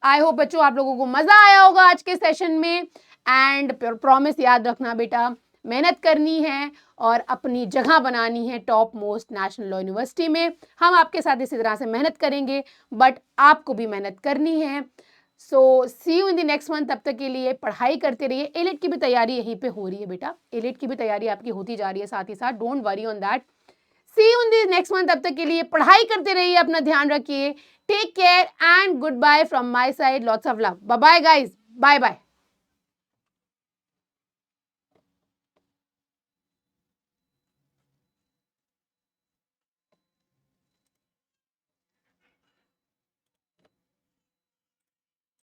आई होप बच्चों आप लोगों को मजा आया होगा आज के सेशन में। एंड प्रॉमिस याद रखना बेटा, मेहनत करनी है और अपनी जगह बनानी है top most national law university में। हम आपके साथ इसी तरह से मेहनत करेंगे, बट आपको भी मेहनत करनी है। So see you in the next month. तब तक के लिए पढ़ाई करते रहिए। एलिट की भी तैयारी यहीं पे हो रही है बेटा, एलिट की भी तैयारी आपकी होती जा रही है साथ ही साथ, don't worry on that. See you in the next month. तब तक के लिए पढ़ाई करते रहिए, अपना ध्यान रखिए। Take care and good bye from my side, lots of love. Bye bye guys, bye bye.